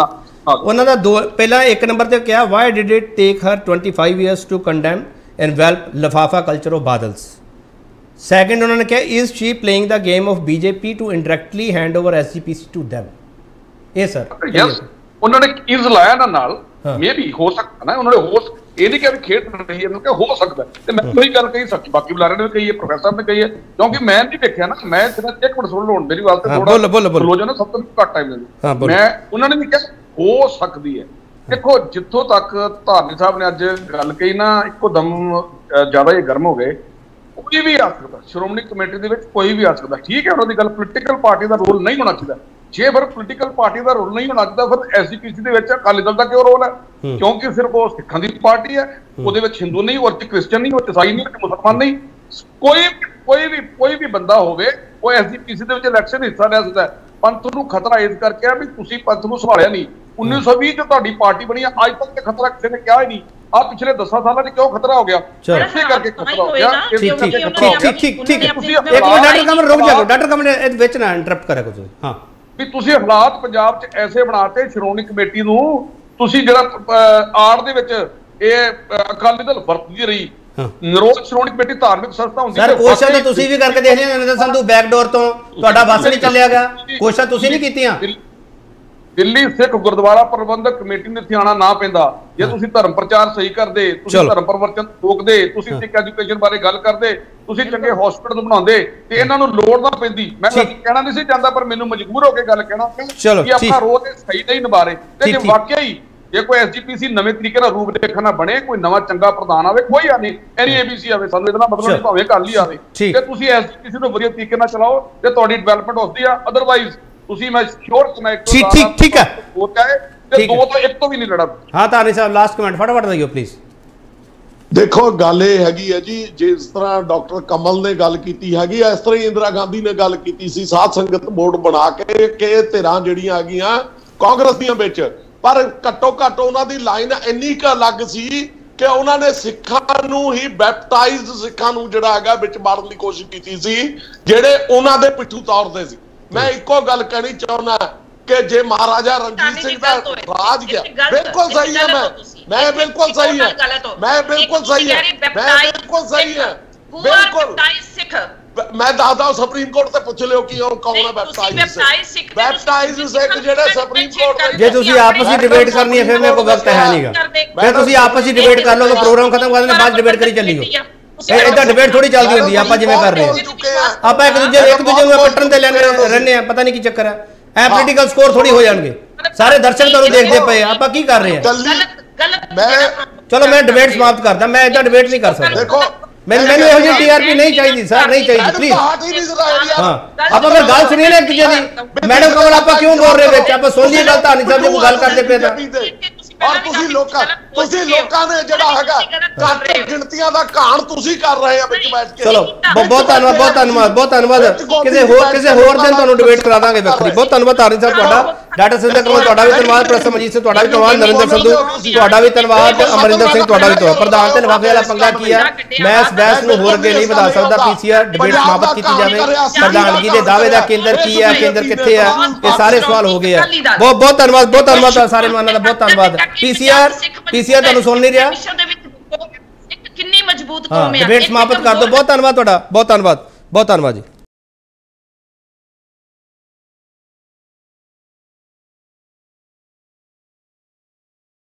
Speaker 1: ਉਹਨਾਂ ਦਾ ਪਹਿਲਾਂ ਇੱਕ ਨੰਬਰ ਤੇ ਕਿਹਾ why did it take her 25 years to condemn envelope ਲਿਫਾਫਾ ਕਲਚਰ ਆਫ ਬਾਦਲਸ। ਸੈਕਿੰਡ ਉਹਨਾਂ ਨੇ ਕਿਹਾ is she playing the game of BJP to indirectly hand over SGPC to them. ਇਹ ਸਰ
Speaker 8: ਉਹਨਾਂ ਨੇ ਇਜ਼ ਲਾਇਆ ਨਾਲ ਮੇ ਵੀ ਹੋ ਸਕਦਾ ਨਾ, ਉਹਨਾਂ ਨੇ ਇਹ ਨਹੀਂ ਕਿ ਵੀ ਖੇਡ ਰਹੀ ਹੈ, ਕਿ ਹੋ ਸਕਦਾ, ਤੇ ਮੈਂ ਕੋਈ ਗੱਲ ਕਹੀ ਸਕਦੀ, ਬਾਕੀ ਬੁਲਾਰੇ ਨੇ ਵੀ ਕਹੀ ਹੈ, ਪ੍ਰੋਫੈਸਰ ਨੇ ਕਹੀ ਹੈ, ਕਿਉਂਕਿ ਮੈਂ ਨਹੀਂ ਦੇਖਿਆ ਨਾ, ਮੈਂ ਸਿਰਫ ਇੱਕ ਮਿੰਟ ਸੁਣ ਲਓ ਮੇਰੀ ਗੱਲ ਤੇ ਥੋੜਾ ਬੋਲੋ ਜੋ ਨਾ, ਸਭ ਤੋਂ ਘੱਟ ਟਾਈਮ ਦੇ ਮੈਂ ਉਹਨਾਂ ਨੇ ਵੀ ਕਿਹਾ ਹੋ ਸਕਦੀ ਹੈ। ਦੇਖੋ ਜਿੱਥੋਂ ਤੱਕ ਧਾਰਨੀ ਸਾਹਿਬ ਨੇ ਅੱਜ ਗੱਲ ਕਹੀ ਨਾ, ਇੱਕੋ ਦਮ ਜ਼ਿਆਦਾ ਹੀ ਗਰਮ ਹੋ ਗਏ। ਕੋਈ ਵੀ ਆ ਸਕਦਾ, ਸ਼੍ਰੋਮਣੀ ਕਮੇਟੀ ਦੇ ਵਿੱਚ ਕੋਈ ਵੀ ਆ ਸਕਦਾ, ਠੀਕ ਹੈ, ਉਹਨਾਂ ਦੀ ਗੱਲ ਪੋਲੀਟੀਕਲ ਪਾਰਟੀ ਦਾ ਰੋਲ ਨਹੀਂ ਹੋਣਾ ਚਾਹੀਦਾ। ਜੇ ਫਿਰ ਪੋਲੀਟੀਕਲ ਪਾਰਟੀ ਦਾ ਰੋਲ ਨਹੀਂ ਹੋਣਾ ਚਾਹੀਦਾ ਫਿਰ ਐਸਜੀਪੀਸੀ ਦੇ ਵਿੱਚ ਅਕਾਲੀ ਦਲ ਦਾ ਕਿਉਂ ਰੋਲ ਹੈ? ਕਿਉਂਕਿ ਸਿਰਫ ਉਹ ਸਿੱਖਾਂ ਦੀ ਪਾਰਟੀ ਹੈ, ਉਹਦੇ ਵਿੱਚ ਹਿੰਦੂ ਨਹੀਂ, ਉਹ ਕ੍ਰਿਸਚਨ ਨਹੀਂ, ਉਹ ਈਸਾਈ ਨਹੀਂ, ਉਹ ਮੁਸਲਮਾਨ ਨਹੀਂ, ਕੋਈ ਵੀ ਬੰਦਾ ਹੋਵੇ ਉਹ ਐਸਜੀਪੀਸੀ ਦੇ ਵਿੱਚ ਇਲੈਕਸ਼ਨ ਹਿੱਸਾ ਲੈ ਸਕਦਾ। ਪੰਥ ਨੂੰ ਖਤਰਾ ਇਸ ਕਰਕੇ ਆ ਵੀ ਤੁਸੀਂ ਪੰਥ ਨੂੰ ਸੰਭਾਲਿਆ ਨਹੀਂ। 1920 ਚ ਤੁਹਾਡੀ ਪਾਰਟੀ ਬਣੀ, ਅੱਜ ਤੱਕ ਤੇ ਖਤਰਾ ਕਿਸੇ ਨੇ ਕਿਹਾ ਹੀ ਨਹੀਂ। ਆ ਪਿਛਲੇ 10 ਸਾਲਾਂ 'ਚ ਕਿਉਂ ਖਤਰਾ ਹੋ ਗਿਆ? ਇਸੇ ਕਰਕੇ ਖਤਰਾ ਹੋ ਗਿਆ।
Speaker 1: ਠੀਕ ਇੱਕ ਮਿੰਟ ਡਾਕਟਰ ਕਮਲ ਰੁਕ ਜਾਓ, ਡਾਕਟਰ ਕਮਲ ਨੇ ਵਿੱਚ ਨਾ ਇੰਟਰਪਟ ਕਰਿਆ ਕੁਝ। ਹਾਂ
Speaker 8: ਵੀ ਤੁਸੀਂ ਹਾਲਾਤ ਪੰਜਾਬ 'ਚ ਐਸੇ ਬਣਾਤੇ, ਸ਼੍ਰੋਮਣੀ ਕਮੇਟੀ ਨੂੰ ਤੁਸੀਂ ਜਿਹੜਾ ਆੜ ਦੇ ਵਿੱਚ ਇਹ ਅਕਾਲੀ ਦਲ ਵਰਤਦੀ ਰਹੀ। ਨਿਰੋਧ ਸ਼੍ਰੋਮਣੀ ਕਮੇਟੀ ਧਾਰਮਿਕ ਸੰਸਥਾ ਹੁੰਦੀ ਹੈ।
Speaker 1: ਸਰ ਕੋਸ਼ਿਸ਼ ਤਾਂ ਤੁਸੀਂ ਵੀ ਕਰਕੇ ਦੇਖ ਲਿਆ ਨਰਿੰਦਰ ਸੰਧੂ, ਬੈਕਡੋਰ ਤੋਂ ਤੁਹਾਡਾ ਬਸ ਨਹੀਂ ਚੱਲਿਆ ਗਿਆ, ਕੋਸ਼ਿਸ਼ ਤੁਸੀਂ ਨਹੀਂ ਕੀਤੀਆਂ।
Speaker 8: ਦਿੱਲੀ ਸਿੱਖ ਗੁਰਦੁਆਰਾ ਪ੍ਰਬੰਧਕ ਕਮੇਟੀ ਨੂੰ ਇੱਥੇ ਆਉਣਾ ਨਾ ਪੈਂਦਾ ਜੇ ਤੁਸੀਂ ਧਰਮ ਪ੍ਰਚਾਰ ਸਹੀ ਕਰਦੇ, ਤੁਸੀਂ ਧਰਮ ਪਰਿਵਰਤਨ ਰੋਕਦੇ, ਤੁਸੀਂ ਸਿੱਖ ਐਜੂਕੇਸ਼ਨ ਬਾਰੇ ਗੱਲ ਕਰਦੇ, ਤੁਸੀਂ ਚੰਗੇ ਹਸਪੀਟਲ ਬਣਾਉਂਦੇ ਤੇ ਇਹਨਾਂ ਨੂੰ ਲੋੜ ਨਾ ਪੈਂਦੀ। ਮੈਂ ਕਹਿਣਾ ਨਹੀਂ ਸੀ ਚਾਹੁੰਦਾ ਪਰ ਮੈਨੂੰ ਮਜਬੂਰ ਹੋ ਕੇ ਗੱਲ ਕਹਿਣਾ ਕਿ ਆਪਣਾ ਰੋਲ ਸਹੀ ਨਹੀਂ ਨਿਭਾ ਰਹੇ। ਤੇ ਜੇ ਵਾਕਿਆ ਹੀ ਜੇ ਕੋਈ ਐਸਜੀਪੀਸੀ ਨਵੇਂ ਤਰੀਕੇ ਨਾਲ ਰੂਪ ਦੇਖਣਾ ਬਣੇ, ਕੋਈ ਨਵਾਂ ਚੰਗਾ ਪ੍ਰਧਾਨ ਆਵੇ, ਕੋਈ ਆ ਨਹੀਂ ਐਨਏਬੀਸੀ ਆਵੇ, ਸਾਨੂੰ ਇਹਦਾ ਮਤਲਬ ਨਹੀਂ ਭਾਵੇਂ ਕੱਲ ਹੀ ਆਵੇ, ਤੇ ਤੁਸੀਂ ਐਸਜੀਪੀਸੀ ਨੂੰ ਵਧੀਆ ਤਰੀਕੇ ਨਾਲ ਚਲਾਓ ਤੇ ਤੁਹਾਡੀ ਡਿਵੈਲਪਮੈਂਟ ਹੁੰਦੀ ਆ। ਅਦਰਵਾਈਜ਼ ਤੁਸੀਂ ਮੈਂ ਸ਼ੋਰ ਕਨੈਕਟ
Speaker 1: ਠੀਕ ਹੈ
Speaker 8: ਹੋਤਾ ਹੈ ਤੇ ਦੋ ਤੋਂ ਇੱਕ ਤੋਂ ਵੀ ਨਹੀਂ ਲੜਾ।
Speaker 1: ਹਾਂ ਤਾਨੀ ਸਾਹਿਬ ਲਾਸਟ ਕਮੈਂਟ ਫਟਾਫਟ ਦਿਓ ਪਲੀਜ਼।
Speaker 5: ਦੇਖੋ ਗੱਲ ਇਹ ਹੈਗੀ ਹੈ ਜੀ, ਜਿਸ ਤਰ੍ਹਾਂ ਡਾਕਟਰ ਕਮਲ ਨੇ ਗੱਲ ਕੀਤੀ ਹੈਗੀ, ਇਸ ਤਰ੍ਹਾਂ ਹੀ ਇੰਦਰਾ ਗਾਂਧੀ ਨੇ ਗੱਲ ਕੀਤੀ ਸੀ, ਸਾਧ ਸੰਗਤ ਬੋਰਡ ਬਣਾ ਕੇ ਕਿ ਧਿਰਾਂ ਜਿਹੜੀਆਂ ਹੈਗੀਆਂ ਕਾਂਗਰਸ ਦੀਆਂ ਵਿੱਚ, ਪਰ ਘੱਟੋ ਘੱਟ ਉਹਨਾਂ ਦੀ ਲਾਈਨ ਇੰਨੀ ਕੁ ਅਲੱਗ ਸੀ ਕਿ ਉਹਨਾਂ ਨੇ ਸਿੱਖਾਂ ਨੂੰ ਹੀ ਬੈਪਟਾਈਜ਼ਡ ਸਿੱਖਾਂ ਨੂੰ ਜਿਹੜਾ ਹੈਗਾ ਵਿੱਚ ਮਾਰਨ ਦੀ ਕੋਸ਼ਿਸ਼ ਕੀਤੀ ਸੀ, ਜਿਹੜੇ ਉਹਨਾਂ ਦੇ ਪਿੱਠੂ ਤੌਰਦੇ ਸੀ। ਮੈਂ ਇੱਕੋ ਗੱਲ ਕਹਿਣੀ ਚਾਹੁੰਦਾ ਕਿ ਜੇ ਮਹਾਰਾਜਾ ਰਣਜੀਤ ਸਿੰਘ ਦਾ ਰਾਜ ਗਿਆ, ਬਿਲਕੁਲ ਸਹੀ ਹੈ, ਮੈਂ ਬਿਲਕੁਲ ਸਹੀ ਹੈ, ਮੈਂ ਬਿਲਕੁਲ ਸਹੀ ਹੈ, ਮੈਂ ਬਿਲਕੁਲ ਸਹੀ ਹੈ, ਬਿਲਕੁਲ ਮੈਂ ਦੱਸਦਾ ਸੁਪਰੀਮ ਕੋਰਟ ਤੇ ਪੁੱਛ ਲਿਓ ਕਿ ਉਹ ਕੌਣ ਹੈ ਬੈਪਟਾਈਜ਼ ਸਿੱਖ ਜਿਹੜੇ ਸੁਪਰੀਮ ਕੋਰਟ
Speaker 1: ਜੇ ਤੁਸੀਂ ਆਪਸ ਵਿੱਚ ਡਿਬੇਟ ਕਰਨੀ ਹੈ ਫਿਰ ਮੇਰੇ ਕੋਲ ਵਕਤ ਹੈ ਨਹੀਂਗਾ, ਫਿਰ ਤੁਸੀਂ ਆਪਸ ਵਿੱਚ ਡਿਬੇਟ ਕਰ ਲਓ, ਪ੍ਰੋਗਰਾਮ ਖਤਮ ਕਰ ਦੇਣੇ ਬਾਅਦ ਡਿਬੇਟ ਕਰੀ ਚੱਲੀਓ। ਇਦਾਂ ਡਿਬੇਟ ਥੋੜੀ ਚੱਲਦੀ ਹੁੰਦੀ ਆਪਾਂ ਜਿਵੇਂ ਕਰ ਰਹੇ ਹਾਂ, ਆਪਾਂ ਇੱਕ ਦੂਜੇ ਨੂੰ ਕੱਟਣ ਤੇ ਰਹਿੰਦੇ ਆ, ਪਤਾ ਨਹੀਂ ਕੀ ਚੱਕਰ ਹੈ। ਐ ਪੋਲੀਟੀਕਲ ਸਕੋਰ ਥੋੜੀ ਹੋ ਜਾਣਗੇ, ਸਾਰੇ ਦਰਸ਼ਕ ਤੁਹਾਨੂੰ ਦੇਖਦੇ ਪਏ ਆਪਾਂ ਕੀ ਕਰ ਰਹੇ ਹਾਂ। ਚਲੋ ਮੈਂ ਡਿਬੇਟ ਸਮਾਪਤ ਕਰਦਾ, ਮੈਂ ਇਦਾਂ ਡਿਬੇਟ ਨਹੀਂ ਕਰ ਸਕਦਾ।
Speaker 5: ਦੇਖੋ
Speaker 1: ਮੈਨੂੰ ਇਹੋ ਜਿਹੀ ਟੀਆਰਪੀ ਨਹੀਂ ਚਾਹੀਦੀ ਸਰ, ਨਹੀਂ ਚਾਹੀਦੀ ਪਲੀਜ਼। ਹਾਂ ਆਪਾਂ ਫਿਰ ਗੱਲ ਸੁਣੀਏ ਨਾ ਇੱਕ ਦੂਜੇ ਦੀ। ਮੈਡਮ ਕਮਲ ਆਪਾਂ ਕਿਉਂ ਬੋਲ ਰਹੇ ਵਿੱਚ, ਆਪਾਂ ਸੁਣ ਲਈਏ ਗੱਲ, ਧਾਨੀ ਸਾਹਿਬ ਜੀ ਗੱਲ ਕਰਦੇ ਪਏ ਤਾਂ।
Speaker 5: ਔਰ ਤੁਸੀਂ ਲੋਕਾਂ ਨੇ ਜਿਹੜਾ ਹੈਗਾ ਘੱਟ ਗਿਣਤੀਆਂ ਦਾ ਘਾਣ ਤੁਸੀਂ ਕਰ ਰਹੇ ਆ ਵਿੱਚ ਬੈਠ ਕੇ।
Speaker 1: ਚਲੋ ਬਹੁਤ ਧੰਨਵਾਦ, ਬਹੁਤ ਧੰਨਵਾਦ, ਬਹੁਤ ਧੰਨਵਾਦ। ਕਿਸੇ ਹੋਰ ਦਿਨ ਤੁਹਾਨੂੰ ਡਿਬੇਟ ਕਰਾ ਦਾਂਗੇ ਵੱਖਰੀ। ਬਹੁਤ ਧੰਨਵਾਦ ਧਾਨੀ ਸਾਹਿਬ ਤੁਹਾਡਾ, ਡਾਕਟਰ ਸਿੰਧੂ ਕਮਲ ਤੁਹਾਡਾ ਵੀ ਧੰਨਵਾਦ, ਪ੍ਰੋਫੈਸਰ ਮਨਜੀਤ ਸਿੰਘ ਤੁਹਾਡਾ ਵੀ ਧੰਨਵਾਦ, ਨਰਿੰਦਰ ਸੰਧੂ ਤੁਹਾਡਾ ਵੀ ਧੰਨਵਾਦ, ਅਮਰਿੰਦਰ ਸਿੰਘ ਤੁਹਾਡਾ ਵੀ ਧੰਨਵਾਦ। ਪ੍ਰਧਾਨ ਤੇ ਲਿਫਾਫੇ ਵਾਲਾ ਪੰਗਾ ਕੀ ਹੈ, ਮੈਂ ਇਸ ਬਹਿਸ ਨੂੰ ਹੋਰ ਅੱਗੇ ਨਹੀਂ ਵਧਾ ਸਕਦਾ। ਪੀਸੀਆਰ ਡਿਬੇਟ ਸਮਾਪਤ ਕੀਤੀ ਜਾਵੇ, ਪ੍ਰਧਾਨਗੀ ਦੇ ਦਾਅਵੇ ਦਾ ਕੇਂਦਰ ਕੀ ਹੈ, ਕੇਂਦਰ ਕਿੱਥੇ ਹੈ, ਇਹ ਸਾਰੇ ਸਵਾਲ ਹੋ ਗਏ ਆ। ਬਹੁਤ ਬਹੁਤ ਧੰਨਵਾਦ, ਬਹੁਤ ਧੰਨਵਾਦ ਸਾਰੇ ਮਹਿਮਾਨਾਂ ਦਾ, ਬਹੁਤ ਧੰਨਵਾਦ। ਪੀਸੀਆਰ ਤੁਹਾਨੂੰ ਸੁਣ ਨਹੀਂ ਰਿਹਾ,
Speaker 9: ਕਿੰਨੀ ਮਜ਼ਬੂਤ ਕੌਮ ਹੈ।
Speaker 1: ਡਿਬੇਟ ਸਮਾਪਤ ਕਰ ਦਿਓ। ਬਹੁਤ ਧੰਨਵਾਦ ਤੁਹਾਡਾ, ਬਹੁਤ ਧੰਨਵਾਦ, ਬਹੁਤ ਧੰਨਵਾਦ ਜੀ।